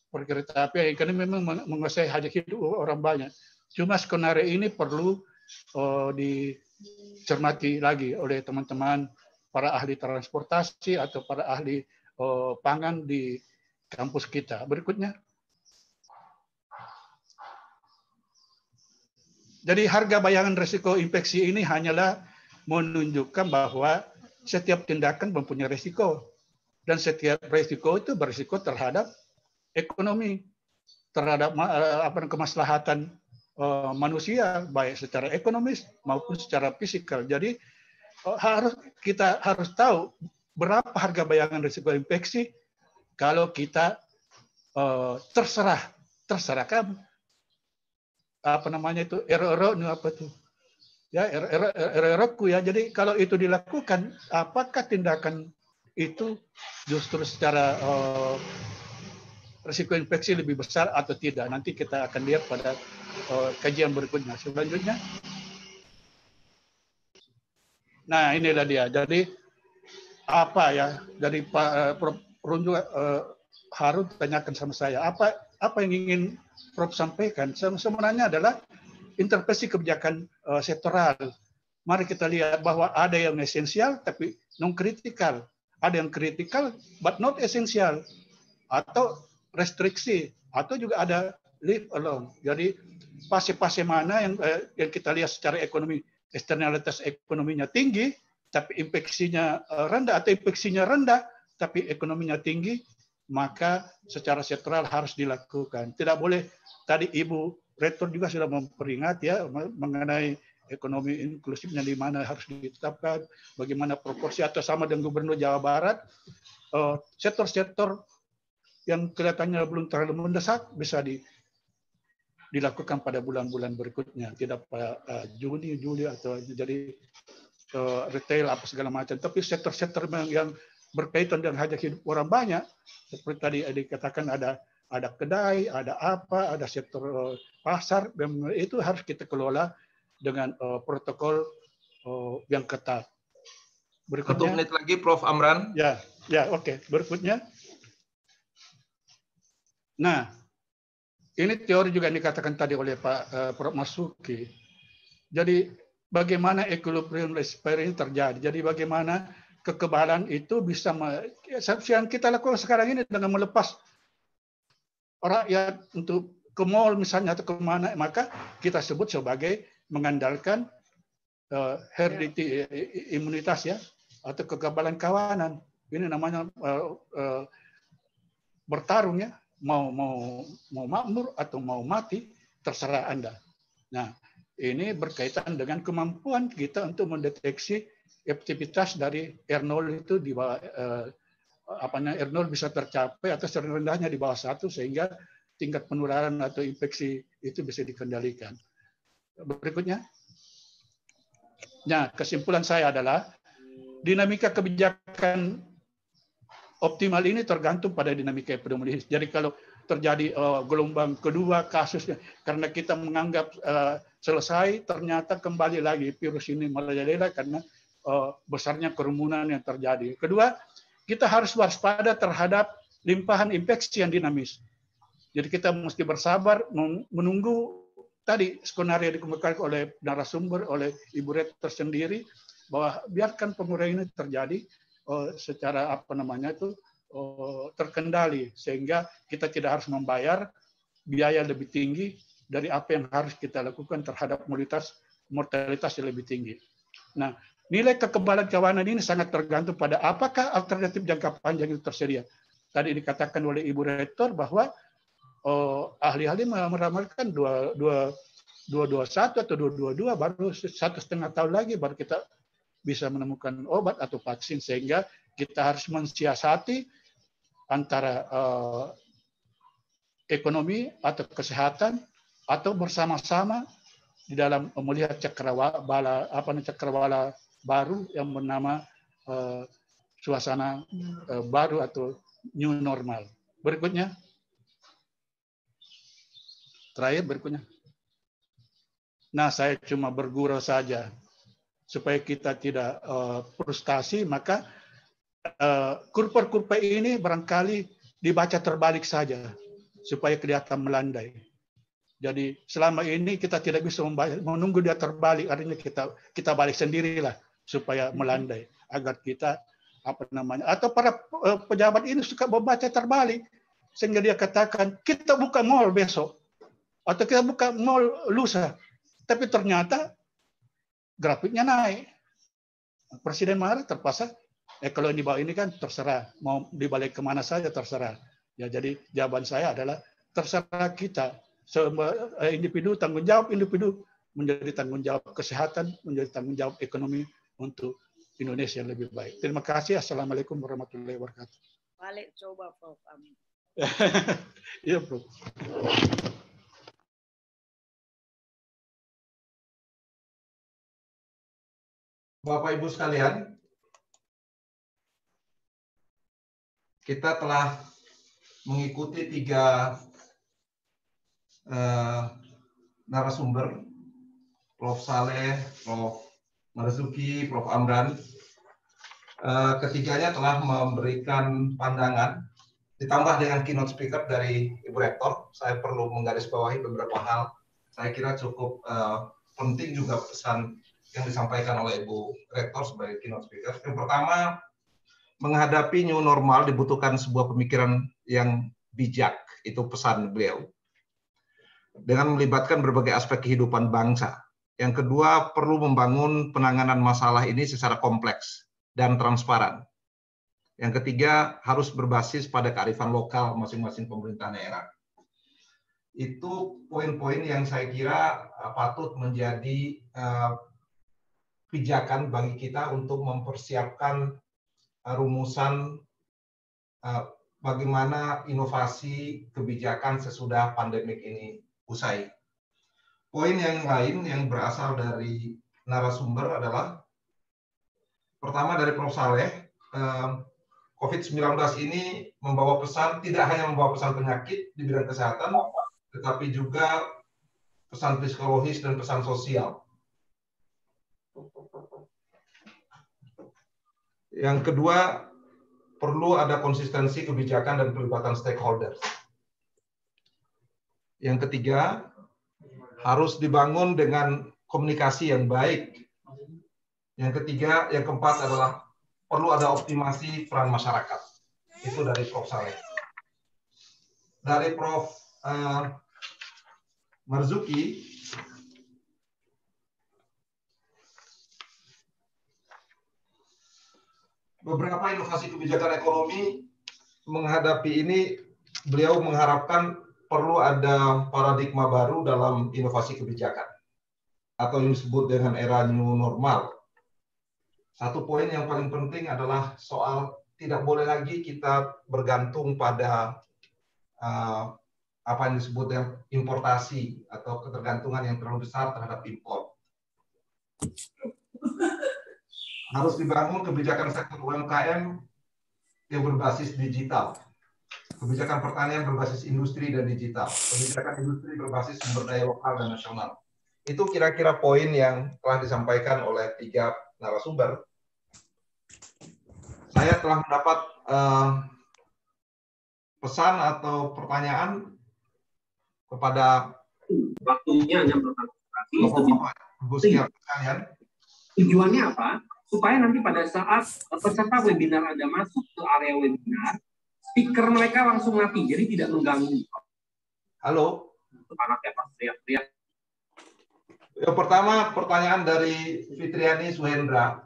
perkereta apian ini memang menguasai hajat hidup orang banyak. Cuma skenario ini perlu dicermati lagi oleh teman-teman para ahli transportasi atau para ahli pangan di kampus kita. Berikutnya. Jadi harga bayangan risiko infeksi ini hanyalah menunjukkan bahwa setiap tindakan mempunyai risiko. Dan setiap risiko itu berisiko terhadap ekonomi, terhadap kemaslahatan manusia, baik secara ekonomis maupun secara fisikal. Jadi kita harus tahu berapa harga bayangan risiko infeksi kalau kita terserah kamu. Apa namanya itu RRO apa tuh ya RRO ya. Jadi kalau itu dilakukan, apakah tindakan itu justru secara risiko infeksi lebih besar atau tidak? Nanti kita akan lihat pada kajian berikutnya. Selanjutnya, nah inilah dia. Jadi apa ya dari Pak Prof. Runju Harun tanyakan sama saya, apa yang ingin Prof sampaikan sebenarnya adalah intervensi kebijakan sektoral. Mari kita lihat bahwa ada yang esensial tapi non kritikal, ada yang kritikal but not esensial, atau restriksi, atau juga ada leave alone. Jadi fase-fase mana yang kita lihat secara ekonomi, eksternalitas ekonominya tinggi tapi infeksinya rendah, atau infeksinya rendah tapi ekonominya tinggi, maka secara sektoral harus dilakukan. Tidak boleh, tadi Ibu Rektor juga sudah memperingat ya mengenai ekonomi inklusifnya di mana harus ditetapkan, bagaimana proporsi, atau sama dengan Gubernur Jawa Barat, sektor-sektor yang kelihatannya belum terlalu mendesak bisa dilakukan pada bulan-bulan berikutnya, tidak pada Juni, Juli, atau jadi retail apa segala macam. Tapi sektor-sektor yang berkaitan dengan hajat hidup orang banyak, seperti tadi dikatakan ada kedai, ada apa, ada sektor pasar, dan itu harus kita kelola dengan protokol yang ketat. Berikutnya. 1 menit lagi, Prof. Amran. Ya, oke. Berikutnya. Nah, ini teori juga yang dikatakan tadi oleh Pak Prof. Marzuki. Jadi bagaimana equilibrium respire ini terjadi? Jadi bagaimana kekebalan itu bisa yang kita lakukan sekarang ini dengan melepas rakyat untuk ke mall misalnya atau kemana, maka kita sebut sebagai mengandalkan heredity imunitas ya, atau kekebalan kawanan. Ini namanya bertarung ya, mau makmur atau mau mati terserah Anda. Nah, ini berkaitan dengan kemampuan kita untuk mendeteksi efektivitas dari R0 itu di bawah R0 bisa tercapai atau serendahnya di bawah 1 sehingga tingkat penularan atau infeksi itu bisa dikendalikan. Berikutnya. Nah, kesimpulan saya adalah dinamika kebijakan optimal ini tergantung pada dinamika epidemiologis. Jadi kalau terjadi gelombang kedua kasusnya karena kita menganggap selesai, ternyata kembali lagi virus ini merajalela karena besarnya kerumunan yang terjadi. Kedua, kita harus waspada terhadap limpahan infeksi yang dinamis. Jadi kita mesti bersabar menunggu tadi skenario yang dikemukakan oleh narasumber, oleh Ibu Rektor sendiri, bahwa biarkan pengurangan ini terjadi secara terkendali, sehingga kita tidak harus membayar biaya lebih tinggi dari apa yang harus kita lakukan terhadap mortalitas yang lebih tinggi. Nah, nilai kekebalan keamanan ini sangat tergantung pada apakah alternatif jangka panjang itu tersedia. Tadi dikatakan oleh Ibu Rektor bahwa ahli-ahli meramalkan 2021 atau 2022, baru 1,5 tahun lagi baru kita bisa menemukan obat atau vaksin, sehingga kita harus mensiasati antara ekonomi atau kesehatan atau bersama-sama di dalam melihat cakrawala baru yang bernama suasana baru atau new normal. Berikutnya. Terakhir berikutnya. Nah, saya cuma bergurau saja supaya kita tidak frustasi, maka kurva-kurva ini barangkali dibaca terbalik saja supaya kelihatan melandai. Jadi selama ini kita tidak bisa menunggu dia terbalik, artinya kita balik sendirilah supaya melandai, agar kita atau para pejabat ini suka membaca terbalik sehingga dia katakan kita buka mall besok atau kita buka mall lusa, tapi ternyata grafiknya naik. Presiden marah, terpaksa kalau yang di bawah ini kan terserah mau dibalik kemana saja terserah. Ya, jadi jawaban saya adalah terserah kita. Individu, tanggung jawab individu menjadi tanggung jawab kesehatan, menjadi tanggung jawab ekonomi untuk Indonesia yang lebih baik. Terima kasih. Assalamualaikum warahmatullahi wabarakatuh. Balik coba, Prof. Amin. Iya, Prof. Bapak Ibu sekalian, kita telah mengikuti 3 narasumber, Prof. Saleh, Prof. Marzuki, Prof. Amran. Ketiganya telah memberikan pandangan, ditambah dengan keynote speaker dari Ibu Rektor. Saya perlu menggarisbawahi beberapa hal. Saya kira cukup penting juga pesan yang disampaikan oleh Ibu Rektor sebagai keynote speaker. Yang pertama, menghadapi new normal dibutuhkan sebuah pemikiran yang bijak. Itu pesan beliau. Dengan melibatkan berbagai aspek kehidupan bangsa. Yang kedua, perlu membangun penanganan masalah ini secara kompleks dan transparan. Yang ketiga, harus berbasis pada kearifan lokal masing-masing pemerintah daerah. Itu poin-poin yang saya kira patut menjadi pijakan bagi kita untuk mempersiapkan rumusan bagaimana inovasi kebijakan sesudah pandemik ini usai. Poin yang lain yang berasal dari narasumber adalah, pertama dari Prof. Saleh, COVID-19 ini membawa pesan, tidak hanya membawa pesan penyakit di bidang kesehatan, tetapi juga pesan psikologis dan pesan sosial. Yang kedua, perlu ada konsistensi kebijakan dan pelibatan stakeholder. Yang ketiga, harus dibangun dengan komunikasi yang baik. Yang ketiga, yang keempat adalah perlu ada optimasi peran masyarakat. Itu dari Prof. Saleh. Dari Prof. Marzuki, beberapa inovasi kebijakan ekonomi menghadapi ini, beliau mengharapkan perlu ada paradigma baru dalam inovasi kebijakan, atau yang disebut dengan era new normal. Satu poin yang paling penting adalah soal tidak boleh lagi kita bergantung pada apa yang disebut dengan importasi atau ketergantungan yang terlalu besar terhadap impor. Harus dibangun kebijakan sektor UMKM yang berbasis digital. Kebijakan pertanian berbasis industri dan digital. Kebijakan industri berbasis sumber daya lokal dan nasional. Itu kira-kira poin yang telah disampaikan oleh 3 narasumber. saya telah mendapat pesan atau pertanyaan kepada waktunya hanya berkonsentrasi. Tujuannya apa? Supaya nanti pada saat peserta webinar Anda masuk ke area webinar, speaker mereka langsung mati, jadi tidak mengganggu. Halo. Anak ya Pak, teriak-teriak. Yang pertama, pertanyaan dari Fitriani Suhendra.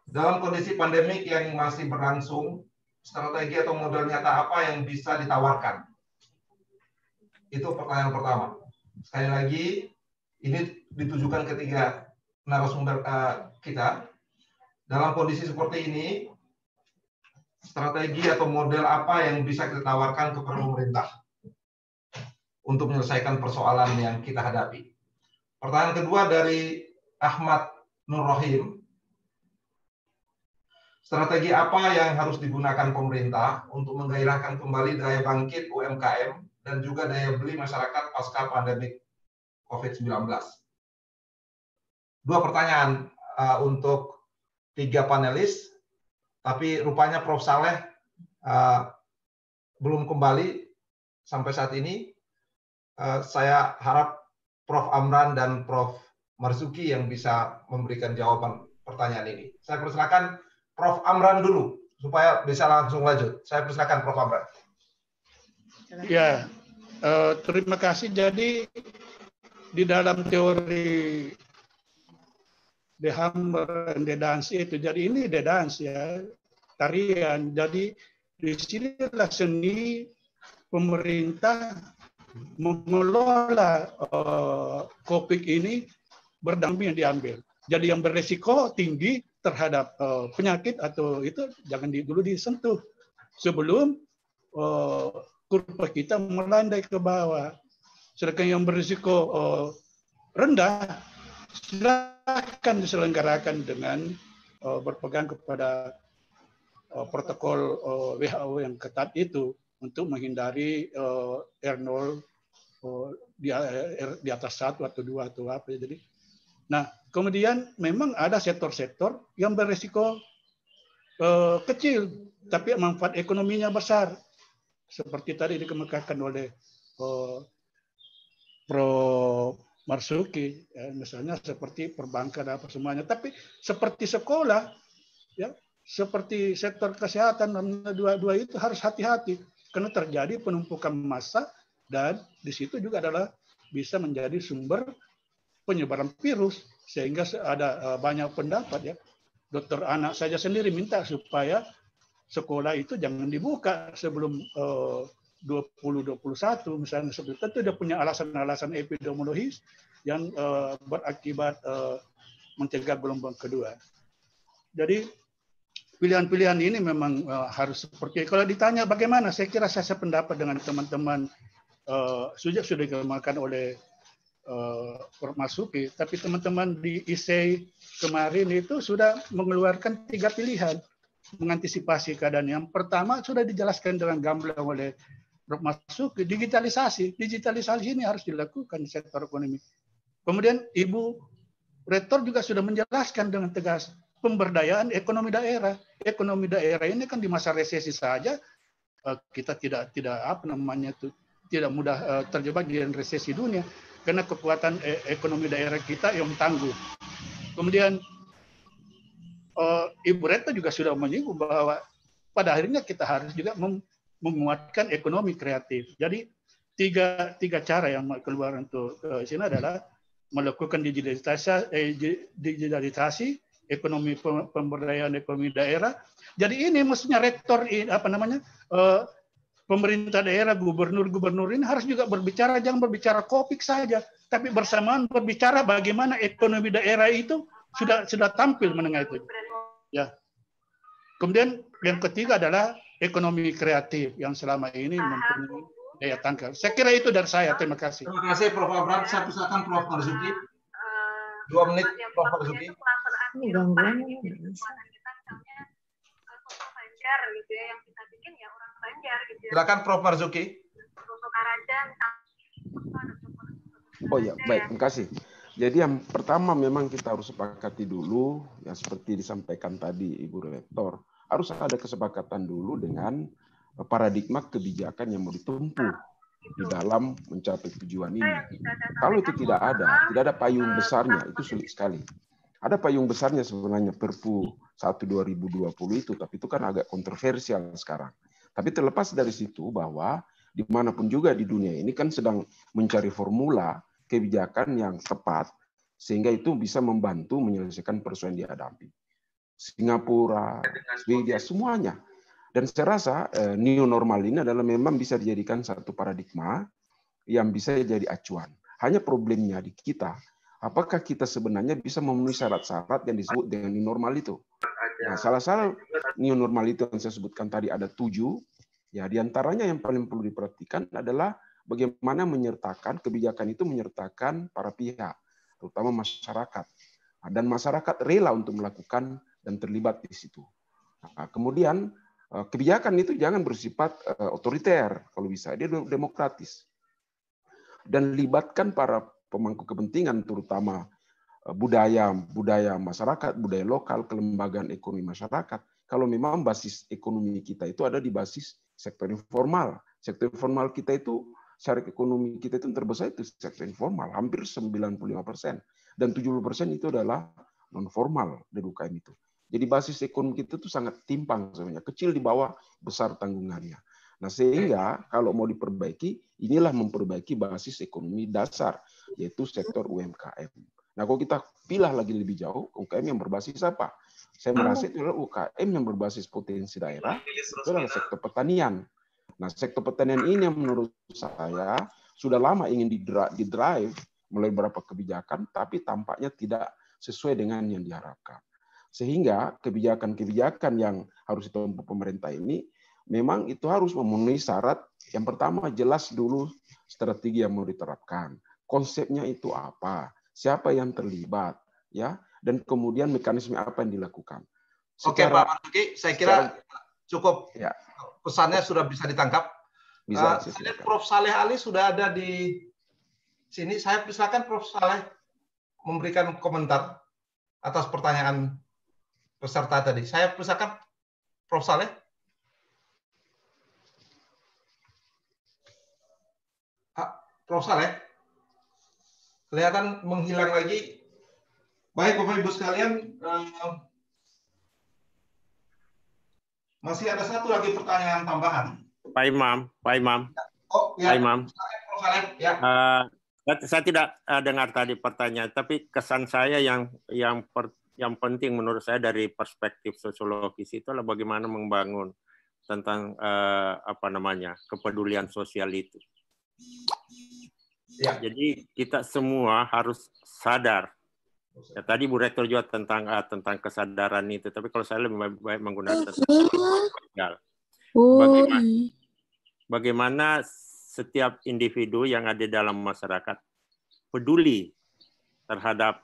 Dalam kondisi pandemik yang masih berlangsung, strategi atau model nyata apa yang bisa ditawarkan? Itu pertanyaan pertama. Sekali lagi, ini ditujukan ketiga narasumber kita. Dalam kondisi seperti ini, strategi atau model apa yang bisa kita tawarkan kepada pemerintah untuk menyelesaikan persoalan yang kita hadapi? Pertanyaan kedua dari Ahmad Nur Rohim. Strategi apa yang harus digunakan pemerintah untuk menggairahkan kembali daya bangkit UMKM dan juga daya beli masyarakat pasca pandemi COVID-19? Dua pertanyaan untuk tiga panelis, tapi rupanya Prof. Saleh belum kembali sampai saat ini. Saya harap Prof. Amran dan Prof. Marzuki yang bisa memberikan jawaban pertanyaan ini. Saya persilakan Prof. Amran dulu, supaya bisa langsung lanjut. Saya persilakan Prof. Amran. Ya, terima kasih. Jadi di dalam teori The Hammer and the Dance itu, jadi ini the dance ya, tarian. Jadi di sinilah seni pemerintah mengelola COVID ini berdampingan diambil. Jadi yang beresiko tinggi terhadap penyakit atau itu jangan dulu disentuh sebelum kurva kita melandai ke bawah. Sedangkan yang berisiko rendah silakan diselenggarakan dengan berpegang kepada protokol WHO yang ketat itu untuk menghindari R0 di atas 1 atau 2 atau apa. Jadi, nah kemudian memang ada sektor-sektor yang berisiko kecil, tapi manfaat ekonominya besar. Seperti tadi dikemukakan oleh Prof. Marzuki, ya, misalnya seperti perbankan apa semuanya. Tapi seperti sekolah, ya, seperti sektor kesehatan, dua-dua itu harus hati-hati karena terjadi penumpukan massa dan di situ juga adalah bisa menjadi sumber penyebaran virus sehingga ada banyak pendapat ya. Dokter anak saja sendiri minta supaya sekolah itu jangan dibuka sebelum 2021 misalnya, seperti itu dia punya alasan-alasan epidemiologis yang berakibat mencegah gelombang kedua. Jadi pilihan-pilihan ini memang harus seperti kalau ditanya bagaimana, saya kira saya sependapat dengan teman-teman sudah dikemukakan oleh Prof. Marzuki, tapi teman-teman di ISEI kemarin itu sudah mengeluarkan 3 pilihan mengantisipasi keadaan. Yang pertama sudah dijelaskan dengan gamblang oleh Prof. Marzuki, digitalisasi. Digitalisasi ini harus dilakukan di sektor ekonomi. Kemudian Ibu Rektor juga sudah menjelaskan dengan tegas pemberdayaan ekonomi daerah. Ekonomi daerah ini kan di masa resesi saja kita tidak apa namanya itu tidak mudah terjebak di resesi dunia karena kekuatan ekonomi daerah kita yang tangguh. Kemudian Ibu Rektor juga sudah menyinggung bahwa pada akhirnya kita harus juga menguatkan ekonomi kreatif. Jadi tiga cara yang keluar untuk sini adalah melakukan digitalisasi ekonomi pemberdayaan ekonomi daerah. Jadi ini mestinya rektor pemerintah daerah, gubernur-gubernur ini harus juga berbicara, jangan berbicara COVID saja, tapi bersamaan berbicara bagaimana ekonomi daerah itu sudah tampil menengah itu. Ya. Kemudian yang ketiga adalah ekonomi kreatif yang selama ini mempunyai daya tangkap. Saya kira itu dari saya. Terima kasih. Terima kasih Prof. Abram. Saya persilakan Prof. Marzuki. 2 menit Prof. Marzuki. Silakan Prof. Marzuki. Oh ya, baik. Terima kasih. Jadi yang pertama memang kita harus sepakati dulu, ya seperti disampaikan tadi Ibu Rektor, harus ada kesepakatan dulu dengan paradigma kebijakan yang mau ditempuh di dalam mencapai tujuan ini. Kalau itu tidak ada payung besarnya, itu sulit sekali. Ada payung besarnya sebenarnya Perpu 1 2020 itu, tapi itu kan agak kontroversial sekarang. Tapi terlepas dari situ bahwa dimanapun juga di dunia ini kan sedang mencari formula kebijakan yang tepat sehingga itu bisa membantu menyelesaikan persoalan yang dihadapi. Singapura, Swedia, semuanya. Dan saya rasa new normal ini adalah memang bisa dijadikan satu paradigma yang bisa jadi acuan. Hanya problemnya di kita, apakah kita sebenarnya bisa memenuhi syarat-syarat yang disebut dengan new normal itu? Nah, salah-salah new normal itu yang saya sebutkan tadi ada 7. Ya, diantaranya yang paling perlu diperhatikan adalah bagaimana menyertakan kebijakan itu menyertakan para pihak, terutama masyarakat. Dan masyarakat rela untuk melakukan dan terlibat di situ. Nah, kemudian kebijakan itu jangan bersifat otoriter kalau bisa, dia demokratis. Dan libatkan para pemangku kepentingan, terutama budaya masyarakat, budaya lokal, kelembagaan ekonomi masyarakat. Kalau memang basis ekonomi kita itu ada di basis sektor informal. Sektor informal kita itu, syarikat ekonomi kita itu terbesar itu sektor informal, hampir 95%. Dan 70% itu adalah non-formal dari UKM itu. Jadi basis ekonomi kita itu sangat timpang sebenarnya, kecil di bawah, besar tanggungannya. Nah, sehingga kalau mau diperbaiki, inilah memperbaiki basis ekonomi dasar, yaitu sektor UMKM. Nah, kalau kita pilih lagi lebih jauh, UKM yang berbasis apa? Saya merasa itu adalah UKM yang berbasis potensi daerah, itu adalah sektor pertanian. Nah, sektor pertanian ini yang menurut saya sudah lama ingin di-drive melalui beberapa kebijakan, tapi tampaknya tidak sesuai dengan yang diharapkan. Sehingga kebijakan-kebijakan yang harus ditempuh pemerintah ini memang itu harus memenuhi syarat. Yang pertama, jelas dulu strategi yang mau diterapkan. Konsepnya itu apa? Siapa yang terlibat? Ya, dan kemudian mekanisme apa yang dilakukan. Oke, Pak Marzuki, saya kira cukup. Ya. Pesannya sudah bisa ditangkap. Saya lihat Prof. Saleh Ali sudah ada di sini. Saya persilakan Prof. Saleh memberikan komentar atas pertanyaan peserta tadi. Saya persilakan Prof. Saleh. Prof. Saleh, kelihatan menghilang lagi. Baik, Bapak Ibu sekalian, masih ada satu lagi pertanyaan tambahan. Pak Imam. Oh, ya. Pak Imam. Prof. Saleh, ya. Saya tidak dengar tadi pertanyaan, tapi kesan saya yang penting menurut saya dari perspektif sosiologis itu adalah bagaimana membangun tentang kepedulian sosial itu. Ya. Jadi kita semua harus sadar. Ya, tadi Bu Rektor juga tentang kesadaran itu, tapi kalau saya lebih baik menggunakan sosial. Bagaimana setiap individu yang ada dalam masyarakat peduli terhadap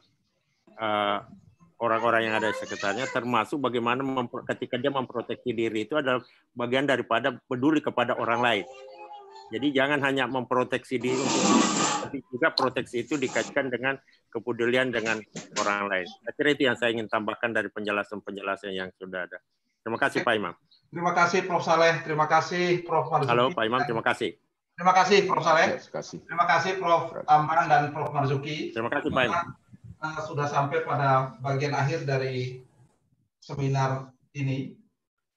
orang-orang yang ada di sekitarnya, termasuk bagaimana ketika dia memproteksi diri itu adalah bagian daripada peduli kepada orang lain. Jadi jangan hanya memproteksi diri, tapi juga proteksi itu dikaitkan dengan kepedulian dengan orang lain. Saya kira itu yang saya ingin tambahkan dari penjelasan-penjelasan yang sudah ada. Terima kasih Pak Imam. Terima kasih Prof. Saleh. Terima kasih Prof. Marzuki. Halo Pak Imam, terima kasih. Terima kasih Prof. Saleh. Terima kasih Prof. Amran dan Prof. Marzuki. Terima kasih Pak Imam. Sudah sampai pada bagian akhir dari seminar ini.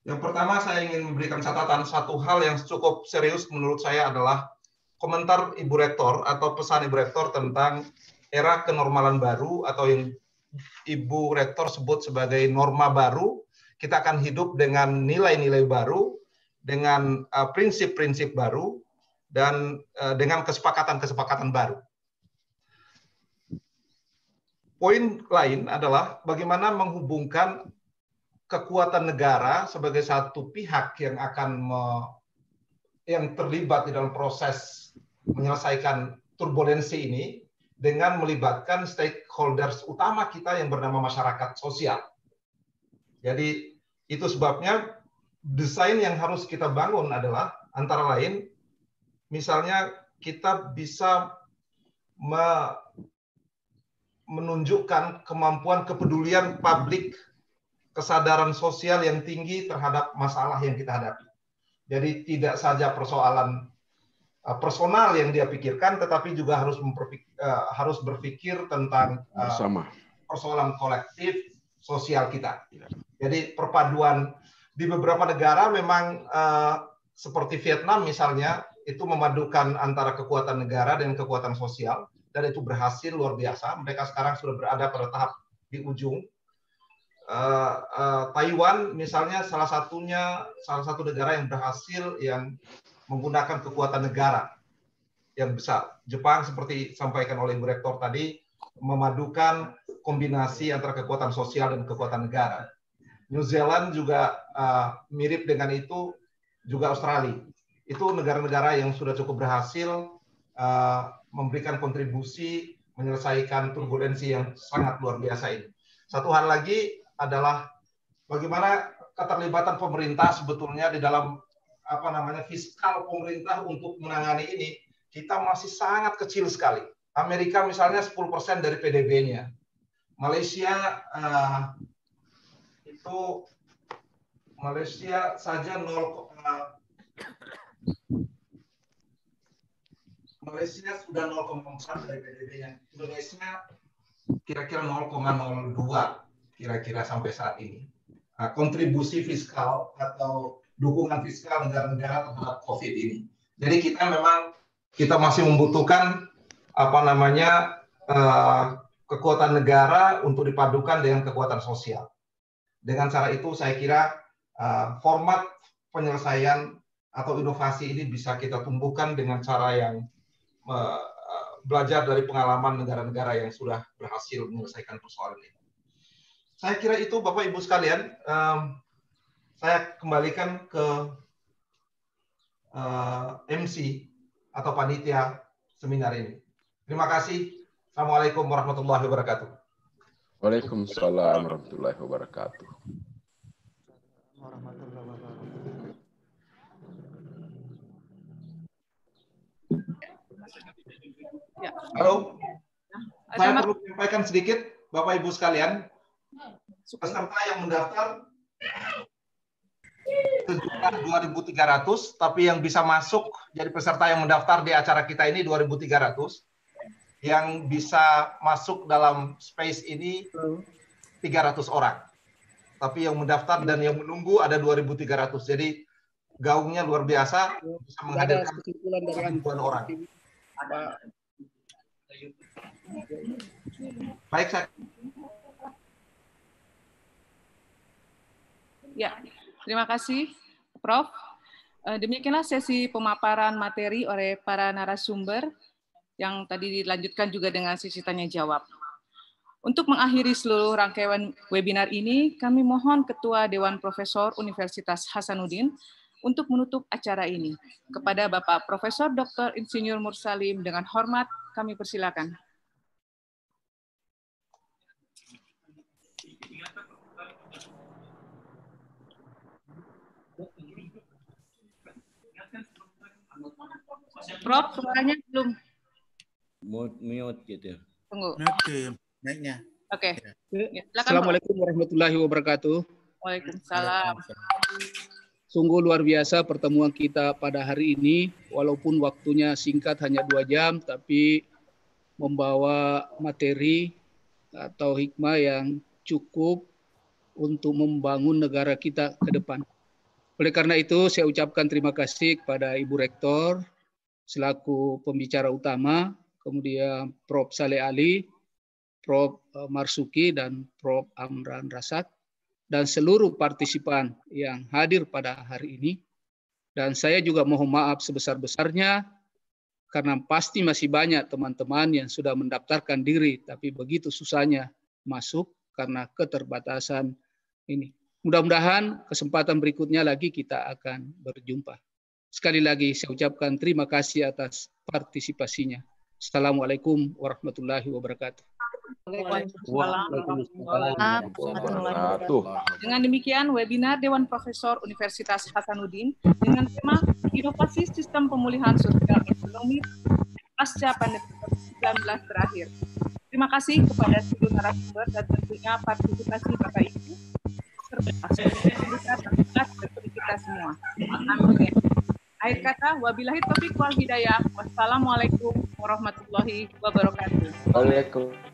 Yang pertama saya ingin memberikan catatan, satu hal yang cukup serius menurut saya adalah komentar Ibu Rektor atau pesan Ibu Rektor tentang era kenormalan baru atau yang Ibu Rektor sebut sebagai norma baru. Kita akan hidup dengan nilai-nilai baru, dengan prinsip-prinsip baru, dan dengan kesepakatan-kesepakatan baru. Poin lain adalah bagaimana menghubungkan kekuatan negara sebagai satu pihak yang yang terlibat di dalam proses menyelesaikan turbulensi ini dengan melibatkan stakeholders utama kita yang bernama masyarakat sosial. Jadi itu sebabnya desain yang harus kita bangun adalah antara lain misalnya kita bisa menunjukkan kemampuan kepedulian publik, kesadaran sosial yang tinggi terhadap masalah yang kita hadapi. Jadi tidak saja persoalan personal yang dia pikirkan, tetapi juga harus berpikir tentang persoalan kolektif sosial kita. Jadi perpaduan di beberapa negara memang seperti Vietnam misalnya, itu memadukan antara kekuatan negara dan kekuatan sosial, dan itu berhasil luar biasa. Mereka sekarang sudah berada pada tahap di ujung. Taiwan misalnya salah satu negara yang berhasil yang menggunakan kekuatan negara yang besar. Jepang seperti disampaikan oleh Ibu Rektor tadi memadukan kombinasi antara kekuatan sosial dan kekuatan negara. New Zealand juga mirip dengan itu, juga Australia. Itu negara-negara yang sudah cukup berhasil memberikan kontribusi menyelesaikan turbulensi yang sangat luar biasa ini. Satu hal lagi adalah bagaimana keterlibatan pemerintah sebetulnya di dalam fiskal pemerintah untuk menangani ini. Kita masih sangat kecil sekali. Amerika misalnya 10% dari PDB-nya. Malaysia saja Malaysia sudah 0,4 dari PDB-nya. Indonesia kira-kira 0,02 kira-kira sampai saat ini. Kontribusi fiskal atau dukungan fiskal negara-negara terhadap COVID ini. Jadi kita masih membutuhkan kekuatan negara untuk dipadukan dengan kekuatan sosial. Dengan cara itu saya kira format penyelesaian atau inovasi ini bisa kita tumbuhkan dengan cara yang belajar dari pengalaman negara-negara yang sudah berhasil menyelesaikan persoalan ini. Saya kira itu Bapak Ibu sekalian. Saya kembalikan ke MC atau panitia seminar ini. Terima kasih. Assalamualaikum warahmatullahi wabarakatuh. Waalaikumsalam warahmatullahi wabarakatuh. Halo. Saya perlu menyampaikan sedikit, Bapak Ibu sekalian. Peserta yang mendaftar sejumlah 2.300, tapi yang bisa masuk jadi peserta yang mendaftar di acara kita ini 2.300. Yang bisa masuk dalam space ini 300 orang. Tapi yang mendaftar dan yang menunggu ada 2.300. Jadi gaungnya luar biasa, bisa menghadirkan ribuan orang. Baik, saya. Ya, terima kasih, Prof. Demikianlah sesi pemaparan materi oleh para narasumber yang tadi dilanjutkan juga dengan sesi tanya jawab. Untuk mengakhiri seluruh rangkaian webinar ini, kami mohon Ketua Dewan Profesor Universitas Hasanuddin untuk menutup acara ini. Kepada Bapak Profesor Dr. Insinyur Mursalim, dengan hormat kami persilakan. Prof, suaranya belum. Mute gitu. Tunggu. Oke, naiknya. Oke. Ya, Assalamualaikum warahmatullahi wabarakatuh. Waalaikumsalam. Sungguh luar biasa pertemuan kita pada hari ini, walaupun waktunya singkat hanya 2 jam, tapi membawa materi atau hikmah yang cukup untuk membangun negara kita ke depan. Oleh karena itu, saya ucapkan terima kasih kepada Ibu Rektor selaku pembicara utama, kemudian Prof. Saleh Ali, Prof. Marsuki, dan Prof. Amran Rasad, dan seluruh partisipan yang hadir pada hari ini. Dan saya juga mohon maaf sebesar-besarnya, karena pasti masih banyak teman-teman yang sudah mendaftarkan diri, tapi begitu susahnya masuk karena keterbatasan ini. Mudah-mudahan kesempatan berikutnya lagi kita akan berjumpa. Sekali lagi saya ucapkan terima kasih atas partisipasinya. Assalamualaikum warahmatullahi wabarakatuh. Dengan demikian webinar Dewan Profesor Universitas Hasanuddin dengan tema Inovasi Sistem Pemulihan Sosial Ekonomi Pasca Pandemi COVID-19 berakhir. Terima kasih kepada seluruh narasumber dan tentunya partisipasi Bapak Ibu serta terdekat bagi kita semua. Amin. Akhir kata, wabillahi taufiq wal hidayah. Wassalamualaikum warahmatullahi wabarakatuh. Waalaikumsalam.